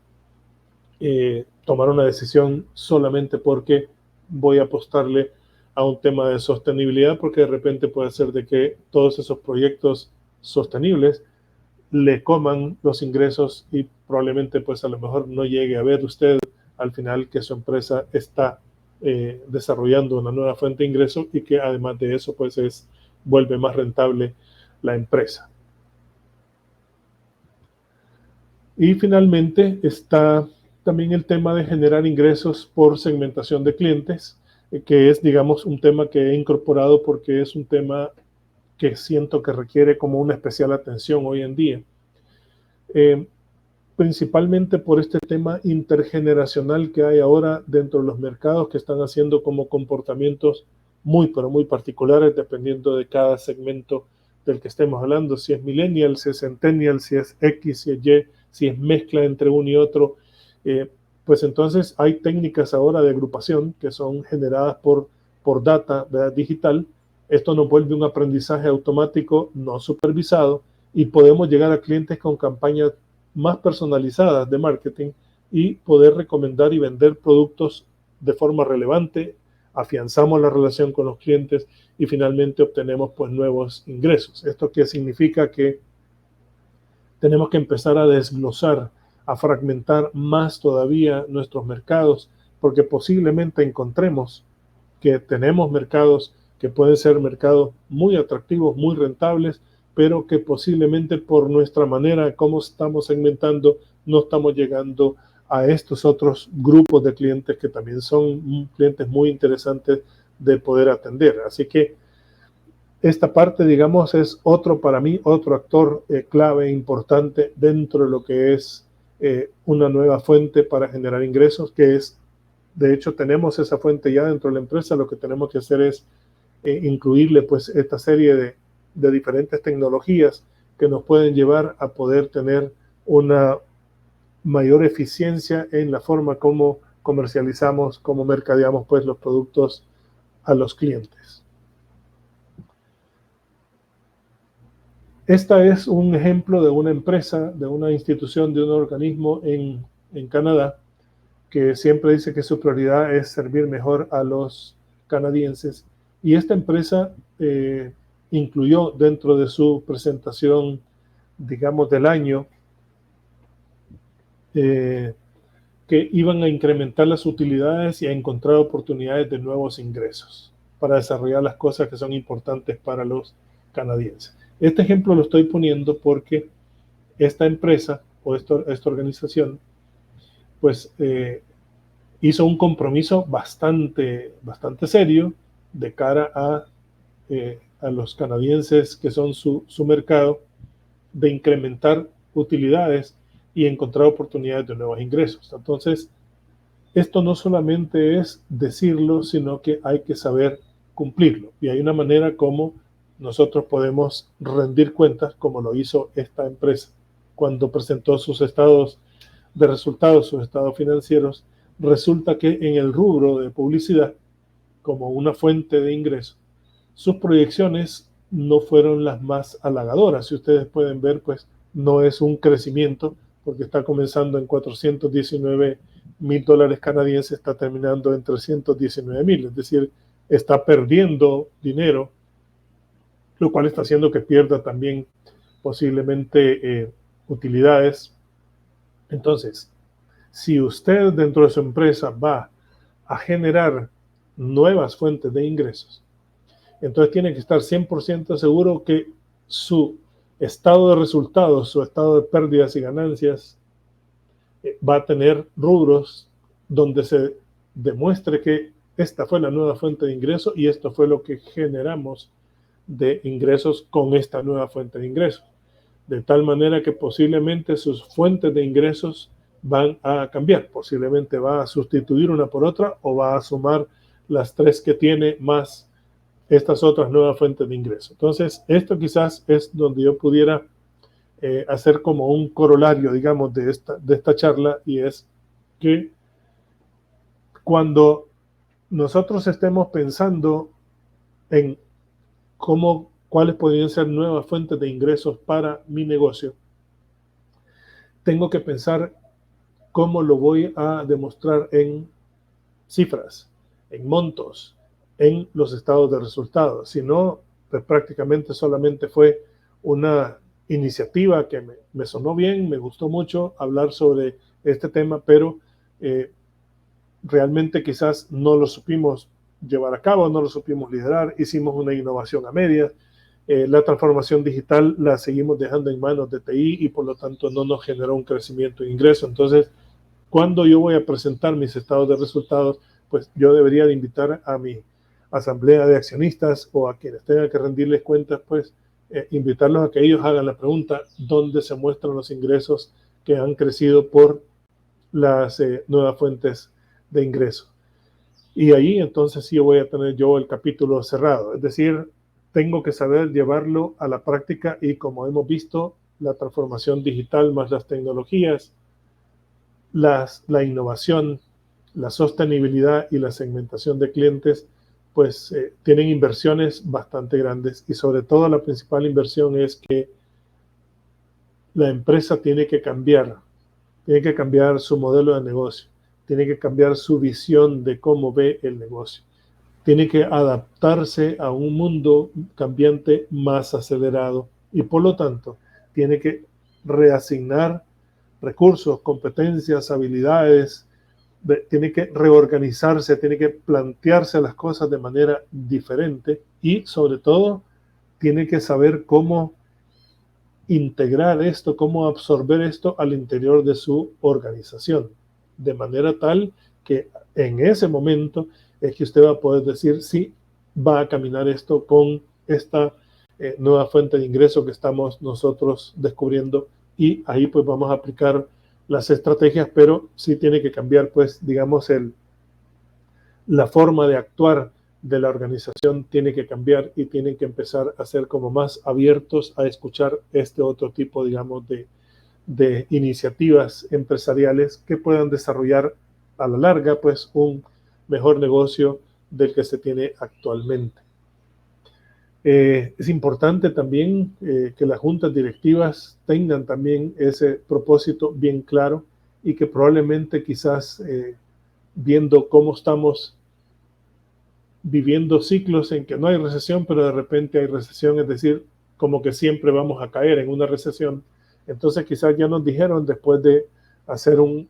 tomar una decisión solamente porque voy a apostarle a un tema de sostenibilidad, porque de repente puede ser de que todos esos proyectos sostenibles le coman los ingresos y probablemente pues a lo mejor no llegue a ver usted al final que su empresa está desarrollando una nueva fuente de ingresos y que además de eso pues vuelve más rentable la empresa. Y finalmente está también el tema de generar ingresos por segmentación de clientes, que es, digamos, un tema que he incorporado porque es un tema que siento que requiere como una especial atención hoy en día. Principalmente por este tema intergeneracional que hay ahora dentro de los mercados, que están haciendo como comportamientos muy, pero muy particulares dependiendo de cada segmento del que estemos hablando, si es millennial, si es centennial, si es X, si es Y, si es mezcla entre uno y otro. Pues entonces hay técnicas ahora de agrupación que son generadas por data, ¿verdad?, digital. Esto nos vuelve un aprendizaje automático no supervisado y podemos llegar a clientes con campañas más personalizadas de marketing y poder recomendar y vender productos de forma relevante, afianzamos la relación con los clientes y finalmente obtenemos pues nuevos ingresos. ¿Esto qué significa? Que tenemos que empezar a desglosar, a fragmentar más todavía nuestros mercados, porque posiblemente encontremos que tenemos mercados que pueden ser mercados muy atractivos, muy rentables, pero que posiblemente por nuestra manera como estamos segmentando no estamos llegando a estos otros grupos de clientes que también son clientes muy interesantes de poder atender. Así que esta parte, digamos, es para mí, otro actor clave, importante dentro de lo que es una nueva fuente para generar ingresos, que es, de hecho, tenemos esa fuente ya dentro de la empresa. Lo que tenemos que hacer es incluirle pues esta serie de diferentes tecnologías que nos pueden llevar a poder tener una mayor eficiencia en la forma como comercializamos, como mercadeamos pues los productos a los clientes. Esta es un ejemplo de una empresa, de una institución, de un organismo en Canadá que siempre dice que su prioridad es servir mejor a los canadienses. Y esta empresa incluyó dentro de su presentación, digamos, del año, que iban a incrementar las utilidades y a encontrar oportunidades de nuevos ingresos para desarrollar las cosas que son importantes para los canadienses. Este ejemplo lo estoy poniendo porque esta empresa o esta organización, pues hizo un compromiso bastante serio de cara a los canadienses, que son su mercado, de incrementar utilidades y encontrar oportunidades de nuevos ingresos. Entonces, esto no solamente es decirlo, sino que hay que saber cumplirlo. Y hay una manera como nosotros podemos rendir cuentas, como lo hizo esta empresa cuando presentó sus estados de resultados, sus estados financieros. Resulta que en el rubro de publicidad, como una fuente de ingreso, sus proyecciones no fueron las más halagadoras. Si ustedes pueden ver, pues no es un crecimiento, porque está comenzando en $419,000 canadienses, está terminando en 319,000, es decir, está perdiendo dinero, lo cual está haciendo que pierda también posiblemente utilidades. Entonces, si usted dentro de su empresa va a generar nuevas fuentes de ingresos, entonces tiene que estar 100% seguro que su estado de resultados, su estado de pérdidas y ganancias va a tener rubros donde se demuestre que esta fue la nueva fuente de ingreso y esto fue lo que generamos de ingresos con esta nueva fuente de ingresos. De tal manera que posiblemente sus fuentes de ingresos van a cambiar. Posiblemente va a sustituir una por otra o va a sumar las tres que tiene más estas otras nuevas fuentes de ingreso. Entonces, esto quizás es donde yo pudiera hacer como un corolario, digamos, de esta charla, y es que cuando nosotros estemos pensando en cuáles podrían ser nuevas fuentes de ingresos para mi negocio, tengo que pensar cómo lo voy a demostrar en cifras, en montos, en los estados de resultados. Si no, pues prácticamente solamente fue una iniciativa que me sonó bien, me gustó mucho hablar sobre este tema, pero realmente quizás no lo supimos llevar a cabo, no lo supimos liderar, hicimos una innovación a medias. La transformación digital la seguimos dejando en manos de TI y por lo tanto no nos generó un crecimiento de ingreso. Entonces, cuando yo voy a presentar mis estados de resultados, pues yo debería de invitar a mi asamblea de accionistas o a quienes tengan que rendirles cuentas, pues invitarlos a que ellos hagan la pregunta: ¿dónde se muestran los ingresos que han crecido por las nuevas fuentes de ingreso? Y ahí entonces sí voy a tener yo el capítulo cerrado. Es decir, tengo que saber llevarlo a la práctica, y como hemos visto, la transformación digital más las tecnologías, la innovación, la sostenibilidad y la segmentación de clientes, pues tienen inversiones bastante grandes, y sobre todo la principal inversión es que la empresa tiene que cambiar su modelo de negocio, tiene que cambiar su visión de cómo ve el negocio, tiene que adaptarse a un mundo cambiante más acelerado y por lo tanto tiene que reasignar recursos, competencias, habilidades, tiene que reorganizarse, tiene que plantearse las cosas de manera diferente y sobre todo tiene que saber cómo integrar esto, cómo absorber esto al interior de su organización, de manera tal que en ese momento es que usted va a poder decir si va a caminar esto con esta nueva fuente de ingreso que estamos nosotros descubriendo, y ahí pues vamos a aplicar las estrategias, pero sí tiene que cambiar, pues, digamos, la forma de actuar de la organización tiene que cambiar y tienen que empezar a ser como más abiertos a escuchar este otro tipo, digamos, de iniciativas empresariales que puedan desarrollar a la larga, pues, un mejor negocio del que se tiene actualmente. Es importante también que las juntas directivas tengan también ese propósito bien claro, y que probablemente quizás viendo cómo estamos viviendo ciclos en que no hay recesión, pero de repente hay recesión, es decir, como que siempre vamos a caer en una recesión. Entonces quizás ya nos dijeron, después de hacer un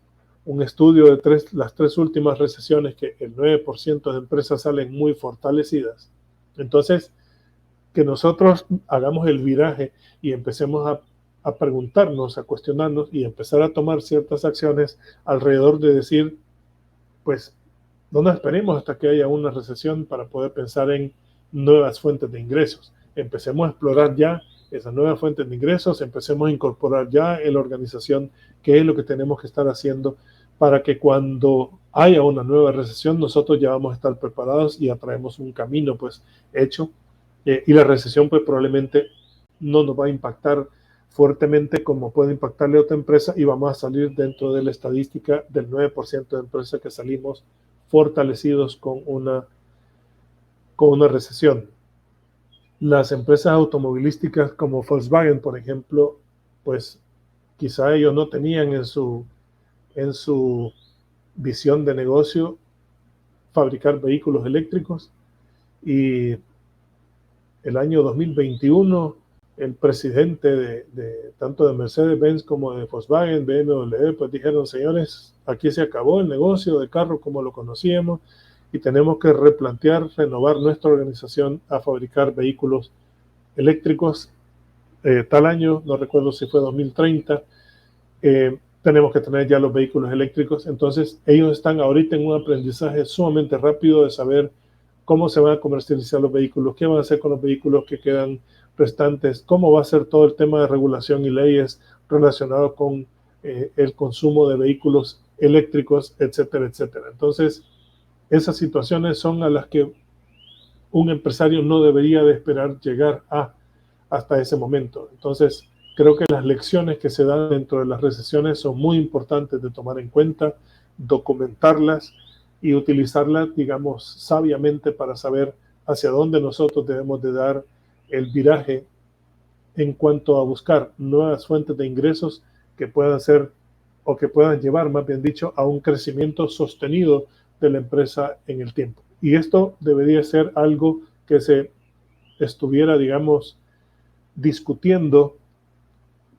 estudio de las tres últimas recesiones, que el 9% de empresas salen muy fortalecidas. Entonces, que nosotros hagamos el viraje y empecemos a preguntarnos, a cuestionarnos y empezar a tomar ciertas acciones alrededor de decir, pues no nos esperemos hasta que haya una recesión para poder pensar en nuevas fuentes de ingresos. Empecemos a explorar ya esas nuevas fuentes de ingresos, empecemos a incorporar ya en la organización qué es lo que tenemos que estar haciendo para que cuando haya una nueva recesión nosotros ya vamos a estar preparados y ya traemos un camino pues hecho, y la recesión pues probablemente no nos va a impactar fuertemente como puede impactarle a otra empresa y vamos a salir dentro de la estadística del 9% de empresas que salimos fortalecidos con una recesión. Las empresas automovilísticas como Volkswagen, por ejemplo, pues quizá ellos no tenían en su visión de negocio fabricar vehículos eléctricos, y el año 2021 el presidente de tanto de Mercedes-Benz como de Volkswagen, BMW, pues dijeron: señores, aquí se acabó el negocio de carro como lo conocíamos y tenemos que replantear, renovar nuestra organización a fabricar vehículos eléctricos tal año, no recuerdo si fue 2030, tenemos que tener ya los vehículos eléctricos. Entonces ellos están ahorita en un aprendizaje sumamente rápido de saber cómo se van a comercializar los vehículos, qué van a hacer con los vehículos que quedan restantes, cómo va a ser todo el tema de regulación y leyes relacionados con el consumo de vehículos eléctricos, etcétera, etcétera. Entonces, esas situaciones son a las que un empresario no debería de esperar llegar hasta ese momento. Entonces, creo que las lecciones que se dan dentro de las recesiones son muy importantes de tomar en cuenta, documentarlas y utilizarlas, digamos, sabiamente para saber hacia dónde nosotros debemos de dar el viraje en cuanto a buscar nuevas fuentes de ingresos que puedan ser o que puedan llevar, más bien dicho, a un crecimiento sostenido de la empresa en el tiempo. Y esto debería ser algo que se estuviera, digamos, discutiendo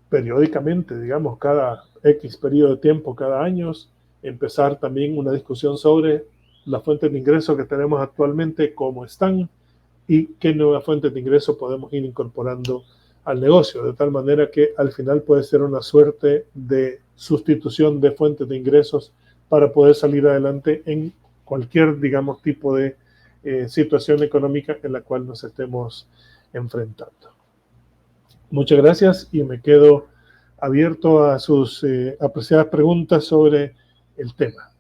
periódicamente, digamos, cada X periodo de tiempo, cada año, empezar también una discusión sobre las fuentes de ingreso que tenemos actualmente, cómo están y qué nuevas fuentes de ingreso podemos ir incorporando al negocio, de tal manera que al final puede ser una suerte de sustitución de fuentes de ingresos para poder salir adelante en cualquier, digamos, tipo de situación económica en la cual nos estemos enfrentando. Muchas gracias y me quedo abierto a sus apreciadas preguntas sobre el tema.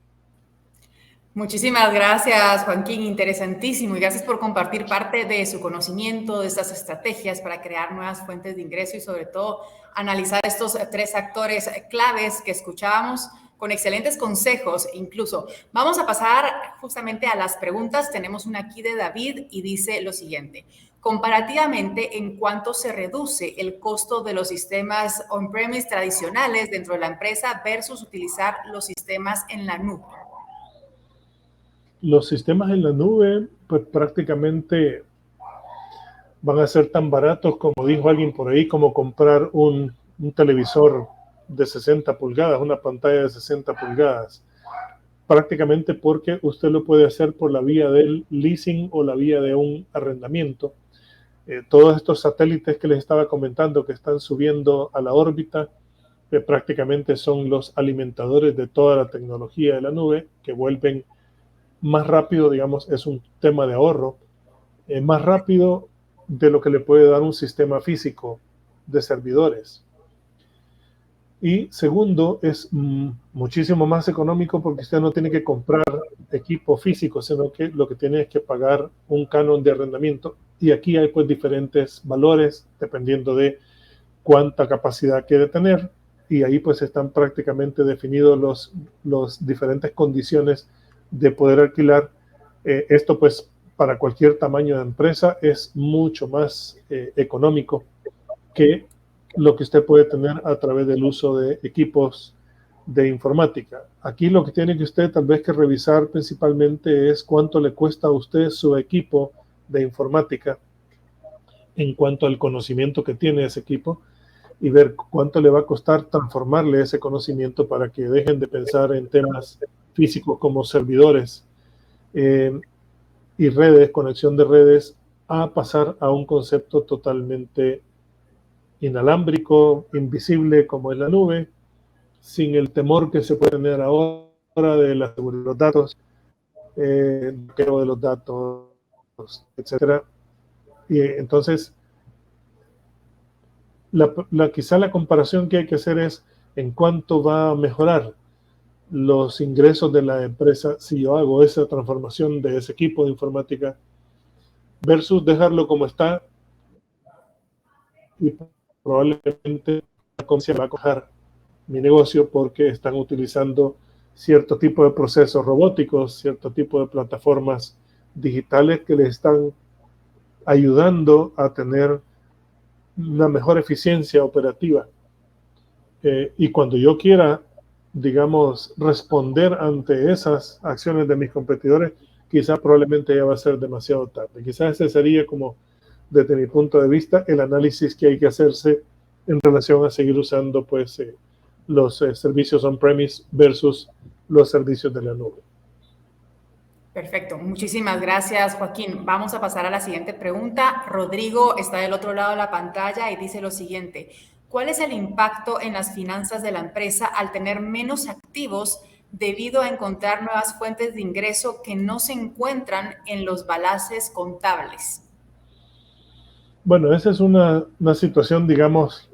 Muchísimas gracias, Joaquín, interesantísimo, y gracias por compartir parte de su conocimiento, de estas estrategias para crear nuevas fuentes de ingreso y sobre todo analizar estos tres actores claves que escuchábamos con excelentes consejos incluso. Vamos a pasar justamente a las preguntas. Tenemos una aquí de David y dice lo siguiente: comparativamente, ¿en cuánto se reduce el costo de los sistemas on-premise tradicionales dentro de la empresa versus utilizar los sistemas en la nube? Los sistemas en la nube, pues prácticamente van a ser tan baratos, como dijo alguien por ahí, como comprar un televisor de 60 pulgadas, una pantalla de 60 pulgadas. Prácticamente porque usted lo puede hacer por la vía del leasing o la vía de un arrendamiento. Todos estos satélites que les estaba comentando que están subiendo a la órbita, prácticamente son los alimentadores de toda la tecnología de la nube, que vuelven más rápido, digamos, es un tema de ahorro, más rápido de lo que le puede dar un sistema físico de servidores. Y segundo, es muchísimo más económico porque usted no tiene que comprar equipo físico, sino que lo que tiene es que pagar un canon de arrendamiento. Y aquí hay pues diferentes valores dependiendo de cuánta capacidad quiere tener, y ahí pues están prácticamente definidos los diferentes condiciones de poder alquilar. Esto pues para cualquier tamaño de empresa es mucho más económico que lo que usted puede tener a través del uso de equipos de informática. Aquí lo que tiene que usted tal vez que revisar principalmente es cuánto le cuesta a usted su equipo de informática en cuanto al conocimiento que tiene ese equipo, y ver cuánto le va a costar transformarle ese conocimiento para que dejen de pensar en temas físicos como servidores y redes, conexión de redes, a pasar a un concepto totalmente inalámbrico, invisible como es la nube, sin el temor que se puede tener ahora de la seguridad de los datos, bloqueo de los datos, etcétera. Y entonces, quizá la comparación que hay que hacer es en cuánto va a mejorar los ingresos de la empresa si yo hago esa transformación de ese equipo de informática versus dejarlo como está y probablemente la compañía va a coger mi negocio porque están utilizando cierto tipo de procesos robóticos, cierto tipo de plataformas digitales que les están ayudando a tener una mejor eficiencia operativa. Y cuando yo quiera, digamos, responder ante esas acciones de mis competidores, quizá probablemente ya va a ser demasiado tarde. Quizás ese sería como, desde mi punto de vista, el análisis que hay que hacerse en relación a seguir usando pues los servicios on-premise versus los servicios de la nube. Perfecto, muchísimas gracias, Joaquín. Vamos a pasar a la siguiente pregunta. Rodrigo está del otro lado de la pantalla y dice lo siguiente: ¿cuál es el impacto en las finanzas de la empresa al tener menos activos debido a encontrar nuevas fuentes de ingreso que no se encuentran en los balances contables? Bueno, esa es una situación, digamos,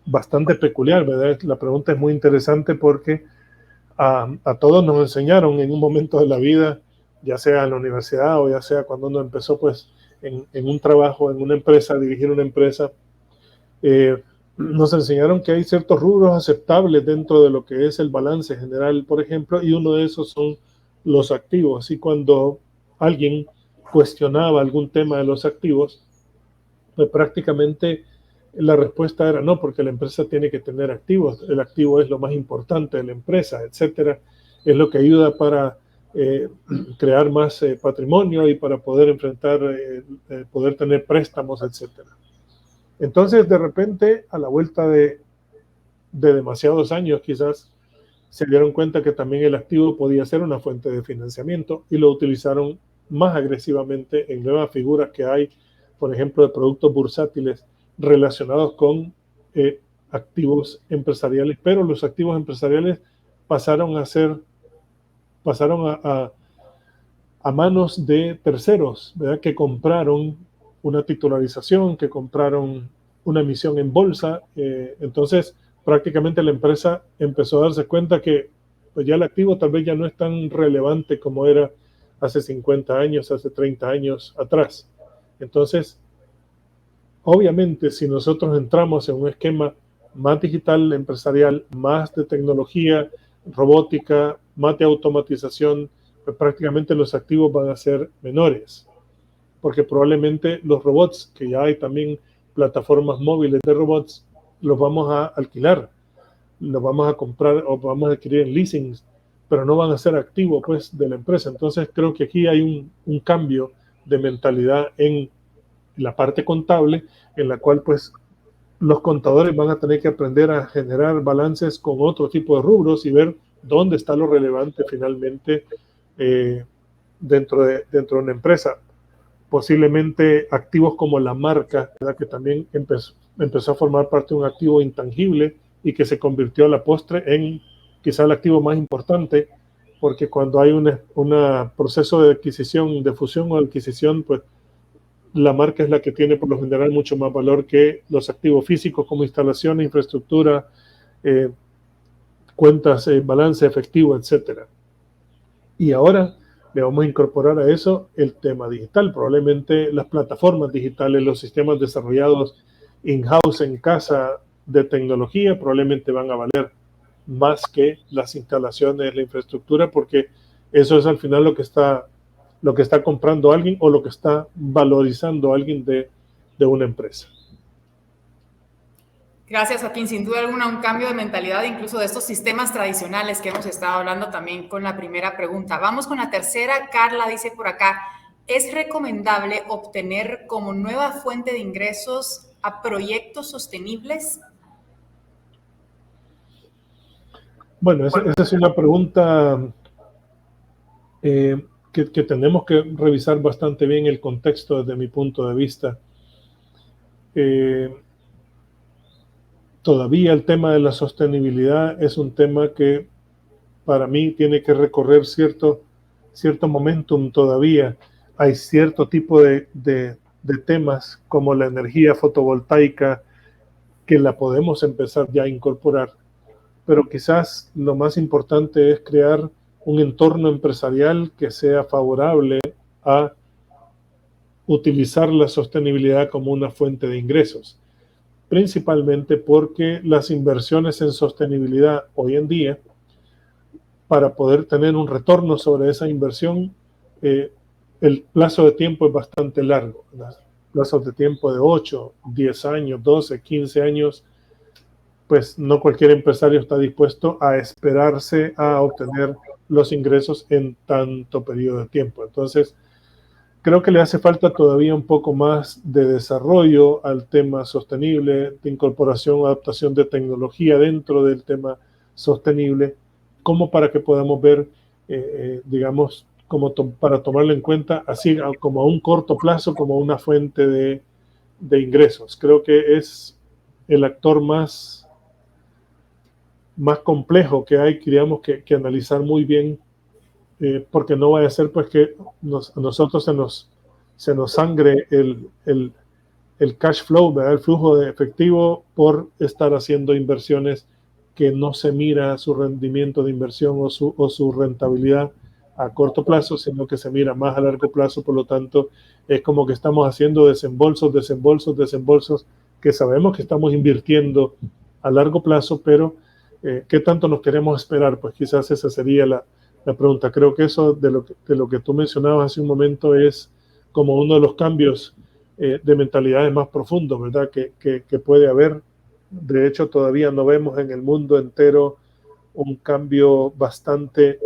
bastante peculiar, ¿verdad? La pregunta es muy interesante porque a todos nos enseñaron en un momento de la vida, ya sea en la universidad o ya sea cuando uno empezó pues en un trabajo, en una empresa, dirigir una empresa, nos enseñaron que hay ciertos rubros aceptables dentro de lo que es el balance general, por ejemplo, y uno de esos son los activos. Y cuando alguien cuestionaba algún tema de los activos, pues prácticamente la respuesta era no, porque la empresa tiene que tener activos, el activo es lo más importante de la empresa, etcétera, es lo que ayuda para crear más patrimonio y para poder enfrentar, poder tener préstamos, etcétera. Entonces, de repente, a la vuelta de demasiados años, quizás se dieron cuenta que también el activo podía ser una fuente de financiamiento y lo utilizaron más agresivamente en nuevas figuras que hay, por ejemplo, de productos bursátiles relacionados con activos empresariales, pero los activos empresariales pasaron a manos de terceros, ¿verdad? Que compraron una titularización, que compraron una emisión en bolsa. Entonces, prácticamente la empresa empezó a darse cuenta que pues ya el activo tal vez ya no es tan relevante como era hace 50 años, hace 30 años atrás. Entonces, obviamente, si nosotros entramos en un esquema más digital, empresarial, más de tecnología, robótica, más de automatización, pues prácticamente los activos van a ser menores, porque probablemente los robots, que ya hay también plataformas móviles de robots, los vamos a alquilar, los vamos a comprar o vamos a adquirir en leasing, pero no van a ser activos pues de la empresa. Entonces creo que aquí hay un cambio de mentalidad en la parte contable, en la cual pues los contadores van a tener que aprender a generar balances con otro tipo de rubros y ver dónde está lo relevante finalmente dentro de una empresa. Posiblemente activos como la marca, ¿verdad? Que también empezó a formar parte de un activo intangible y que se convirtió a la postre en quizá el activo más importante, porque cuando hay un proceso de adquisición, de fusión o adquisición, pues la marca es la que tiene por lo general mucho más valor que los activos físicos como instalaciones, infraestructura, cuentas, balance efectivo, etcétera. Y ahora le vamos a incorporar a eso el tema digital. Probablemente las plataformas digitales, los sistemas desarrollados in-house, en casa, de tecnología, probablemente van a valer más que las instalaciones, la infraestructura, porque eso es al final lo que está comprando alguien o lo que está valorizando alguien de una empresa. Gracias, Joaquín. Sin duda alguna, un cambio de mentalidad, incluso de estos sistemas tradicionales que hemos estado hablando también con la primera pregunta. Vamos con la tercera. Carla dice por acá: ¿es recomendable obtener como nueva fuente de ingresos a proyectos sostenibles? Bueno, esa es una pregunta que tenemos que revisar bastante bien el contexto desde mi punto de vista. Todavía el tema de la sostenibilidad es un tema que para mí tiene que recorrer cierto momentum todavía. Hay cierto tipo de temas como la energía fotovoltaica que la podemos empezar ya a incorporar, pero quizás lo más importante es crear un entorno empresarial que sea favorable a utilizar la sostenibilidad como una fuente de ingresos, principalmente porque las inversiones en sostenibilidad hoy en día, para poder tener un retorno sobre esa inversión, el plazo de tiempo es bastante largo. Los plazos de tiempo de 8, 10 años, 12, 15 años, pues no cualquier empresario está dispuesto a esperarse a obtener los ingresos en tanto periodo de tiempo. Entonces, creo que le hace falta todavía un poco más de desarrollo al tema sostenible, de incorporación, adaptación de tecnología dentro del tema sostenible, como para que podamos ver, digamos, como para tomarlo en cuenta, así como a un corto plazo, como una fuente de ingresos. Creo que es el actor más complejo que hay, digamos, que analizar muy bien, porque no vaya a ser pues que a nosotros se nos sangre el cash flow, ¿verdad? El flujo de efectivo por estar haciendo inversiones que no se mira su rendimiento de inversión o su rentabilidad a corto plazo, sino que se mira más a largo plazo. Por lo tanto, es como que estamos haciendo desembolsos, que sabemos que estamos invirtiendo a largo plazo, pero ¿qué tanto nos queremos esperar? Pues quizás esa sería la pregunta. Creo que eso de lo que tú mencionabas hace un momento es como uno de los cambios de mentalidades más profundos, ¿verdad? Que puede haber. De hecho, todavía no vemos en el mundo entero un cambio bastante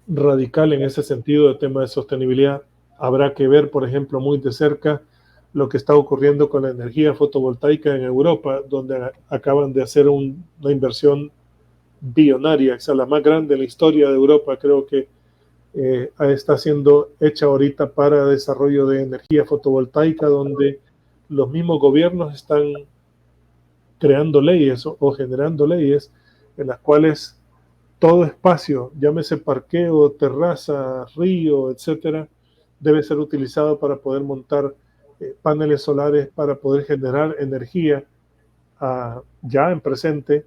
radical en ese sentido de tema de sostenibilidad. Habrá que ver, por ejemplo, muy de cerca lo que está ocurriendo con la energía fotovoltaica en Europa, donde acaban de hacer una inversión billonaria, o sea, la más grande en la historia de Europa. Creo que está siendo hecha ahorita para desarrollo de energía fotovoltaica, donde los mismos gobiernos están creando leyes o generando leyes en las cuales todo espacio, llámese parqueo, terraza, río, etcétera, debe ser utilizado para poder montar paneles solares para poder generar energía ya en presente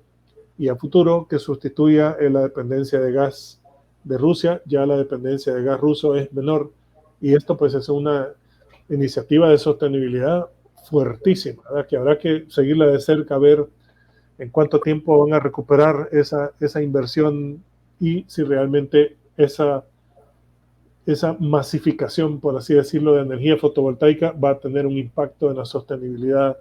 y a futuro, que sustituya la dependencia de gas de Rusia. Ya la dependencia de gas ruso es menor, y esto pues es una iniciativa de sostenibilidad fuertísima, ¿verdad? Que habrá que seguirla de cerca, ver en cuánto tiempo van a recuperar esa inversión y si realmente esa masificación, por así decirlo, de energía fotovoltaica va a tener un impacto en la sostenibilidad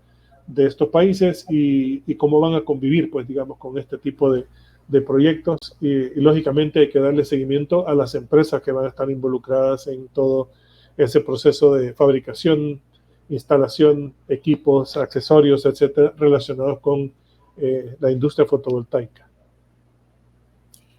de estos países y cómo van a convivir, pues, digamos, con este tipo de proyectos. Y lógicamente hay que darle seguimiento a las empresas que van a estar involucradas en todo ese proceso de fabricación, instalación, equipos, accesorios, etcétera, relacionados con la industria fotovoltaica.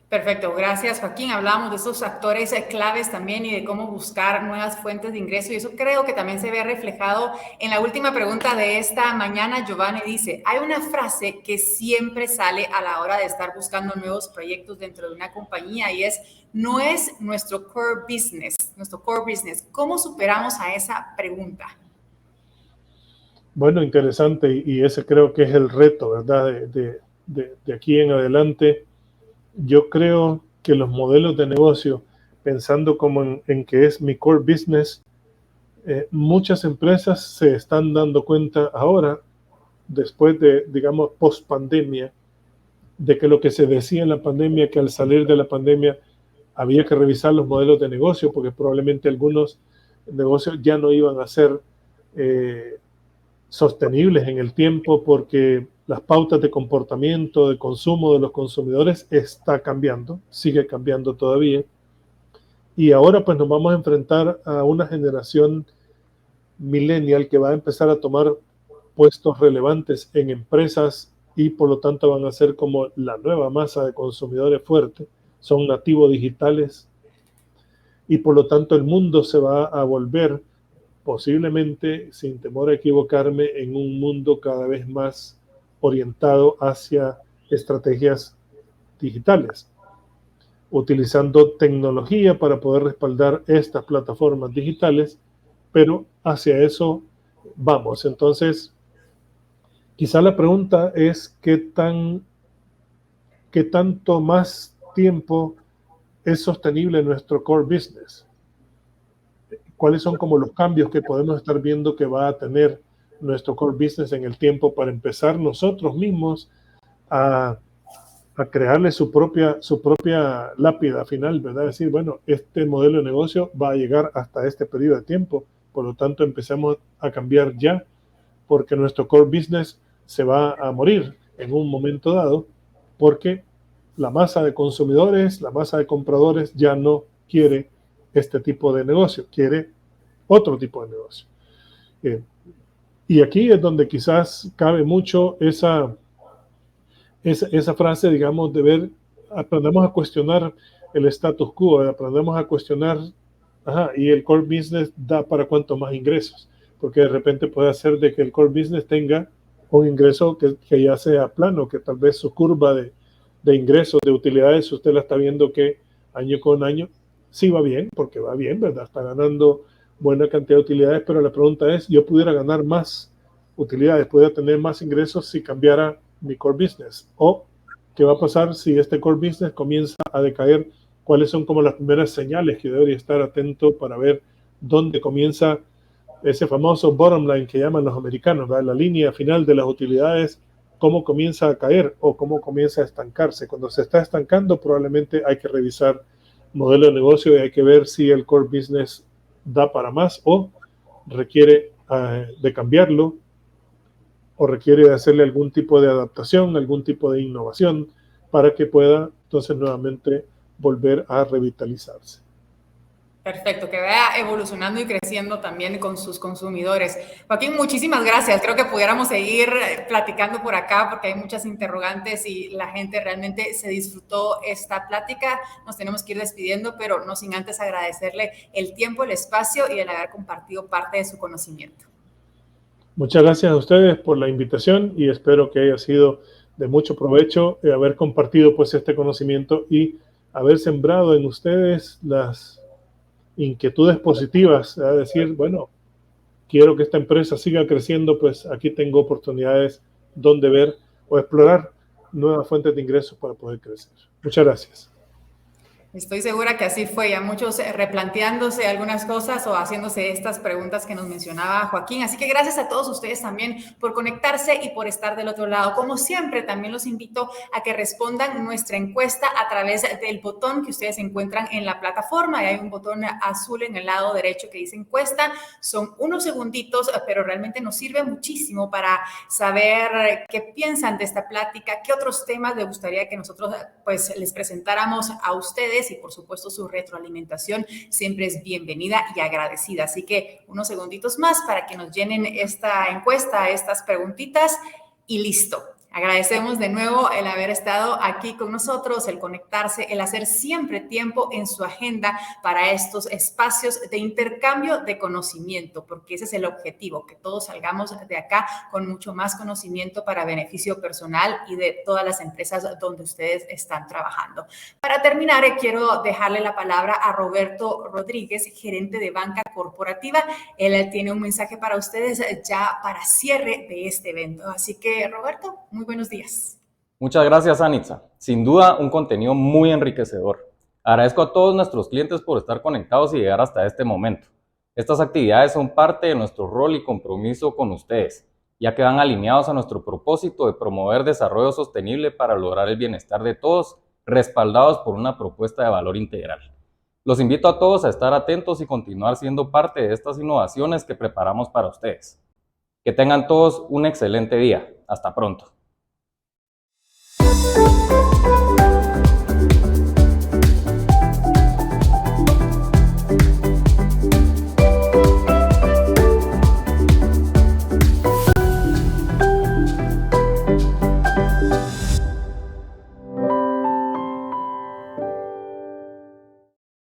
Perfecto, gracias Joaquín. Hablábamos de esos actores claves también y de cómo buscar nuevas fuentes de ingreso, y eso creo que también se ve reflejado en la última pregunta de esta mañana. Giovanni dice, hay una frase que siempre sale a la hora de estar buscando nuevos proyectos dentro de una compañía y es, no es nuestro core business. ¿Cómo superamos a esa pregunta? Bueno, interesante, y ese creo que es el reto, ¿verdad? De aquí en adelante. Yo creo que los modelos de negocio, pensando como en que es mi core business, muchas empresas se están dando cuenta ahora, después de, digamos, post pandemia, de que lo que se decía en la pandemia, que al salir de la pandemia había que revisar los modelos de negocio, porque probablemente algunos negocios ya no iban a ser sostenibles en el tiempo, porque las pautas de comportamiento, de consumo de los consumidores está cambiando, sigue cambiando todavía. Y ahora pues nos vamos a enfrentar a una generación millennial que va a empezar a tomar puestos relevantes en empresas y por lo tanto van a ser como la nueva masa de consumidores fuertes, son nativos digitales y por lo tanto el mundo se va a volver, posiblemente, sin temor a equivocarme, en un mundo cada vez más orientado hacia estrategias digitales. utilizando tecnología para poder respaldar estas plataformas digitales, pero hacia eso vamos. Entonces, quizá la pregunta es qué tanto más tiempo es sostenible nuestro core business. ¿Cuáles son como los cambios que podemos estar viendo que va a tener nuestro core business en el tiempo para empezar nosotros mismos a crearle su propia lápida final, ¿verdad? Decir, bueno, este modelo de negocio va a llegar hasta este periodo de tiempo, por lo tanto empecemos a cambiar ya, porque nuestro core business se va a morir en un momento dado, porque la masa de consumidores, la masa de compradores ya no quiere este tipo de negocio, quiere otro tipo de negocio. Y aquí es donde quizás cabe mucho esa frase, digamos, de ver, aprendemos a cuestionar el status quo, aprendemos a cuestionar, y el core business da para cuánto más ingresos, porque de repente puede hacer de que el core business tenga un ingreso que ya sea plano, que tal vez su curva de ingresos, de utilidades, usted la está viendo que año con año sí va bien, porque va bien, ¿verdad? Está ganando buena cantidad de utilidades, pero la pregunta es, yo pudiera ganar más utilidades, pudiera tener más ingresos si cambiara mi core business, o qué va a pasar si este core business comienza a decaer, cuáles son como las primeras señales que debería estar atento para ver dónde comienza ese famoso bottom line que llaman los americanos, ¿verdad? La línea final de las utilidades, cómo comienza a caer o cómo comienza a estancarse. Cuando se está estancando, probablemente hay que revisar modelo de negocio y hay que ver si el core business da para más o requiere de cambiarlo, o requiere hacerle algún tipo de adaptación, algún tipo de innovación para que pueda entonces nuevamente volver a revitalizarse. Perfecto, que vaya evolucionando y creciendo también con sus consumidores. Joaquín, muchísimas gracias. Creo que pudiéramos seguir platicando por acá porque hay muchas interrogantes y la gente realmente se disfrutó esta plática. Nos tenemos que ir despidiendo, pero no sin antes agradecerle el tiempo, el espacio y el haber compartido parte de su conocimiento. Muchas gracias a ustedes por la invitación y espero que haya sido de mucho provecho haber compartido pues este conocimiento y haber sembrado en ustedes las inquietudes positivas, a decir, bueno, quiero que esta empresa siga creciendo, pues aquí tengo oportunidades donde ver o explorar nuevas fuentes de ingresos para poder crecer. Muchas gracias. Estoy segura que así fue, ya muchos replanteándose algunas cosas o haciéndose estas preguntas que nos mencionaba Joaquín. Así que gracias a todos ustedes también por conectarse y por estar del otro lado. Como siempre, también los invito a que respondan nuestra encuesta a través del botón que ustedes encuentran en la plataforma. Hay un botón azul en el lado derecho que dice encuesta. Son unos segunditos, pero realmente nos sirve muchísimo para saber qué piensan de esta plática, qué otros temas les gustaría que nosotros pues les presentáramos a ustedes. Y por supuesto su retroalimentación siempre es bienvenida y agradecida. Así que unos segunditos más para que nos llenen esta encuesta, estas preguntitas y listo. Agradecemos de nuevo el haber estado aquí con nosotros, el conectarse, el hacer siempre tiempo en su agenda para estos espacios de intercambio de conocimiento, porque ese es el objetivo, que todos salgamos de acá con mucho más conocimiento para beneficio personal y de todas las empresas donde ustedes están trabajando. Para terminar, quiero dejarle la palabra a Roberto Rodríguez, gerente de banca corporativa. Él tiene un mensaje para ustedes ya para cierre de este evento. Así que, Roberto, muy buenos días. Muchas gracias, Anitza. Sin duda, un contenido muy enriquecedor. Agradezco a todos nuestros clientes por estar conectados y llegar hasta este momento. Estas actividades son parte de nuestro rol y compromiso con ustedes, ya que van alineados a nuestro propósito de promover desarrollo sostenible para lograr el bienestar de todos, respaldados por una propuesta de valor integral. Los invito a todos a estar atentos y continuar siendo parte de estas innovaciones que preparamos para ustedes. Que tengan todos un excelente día. Hasta pronto.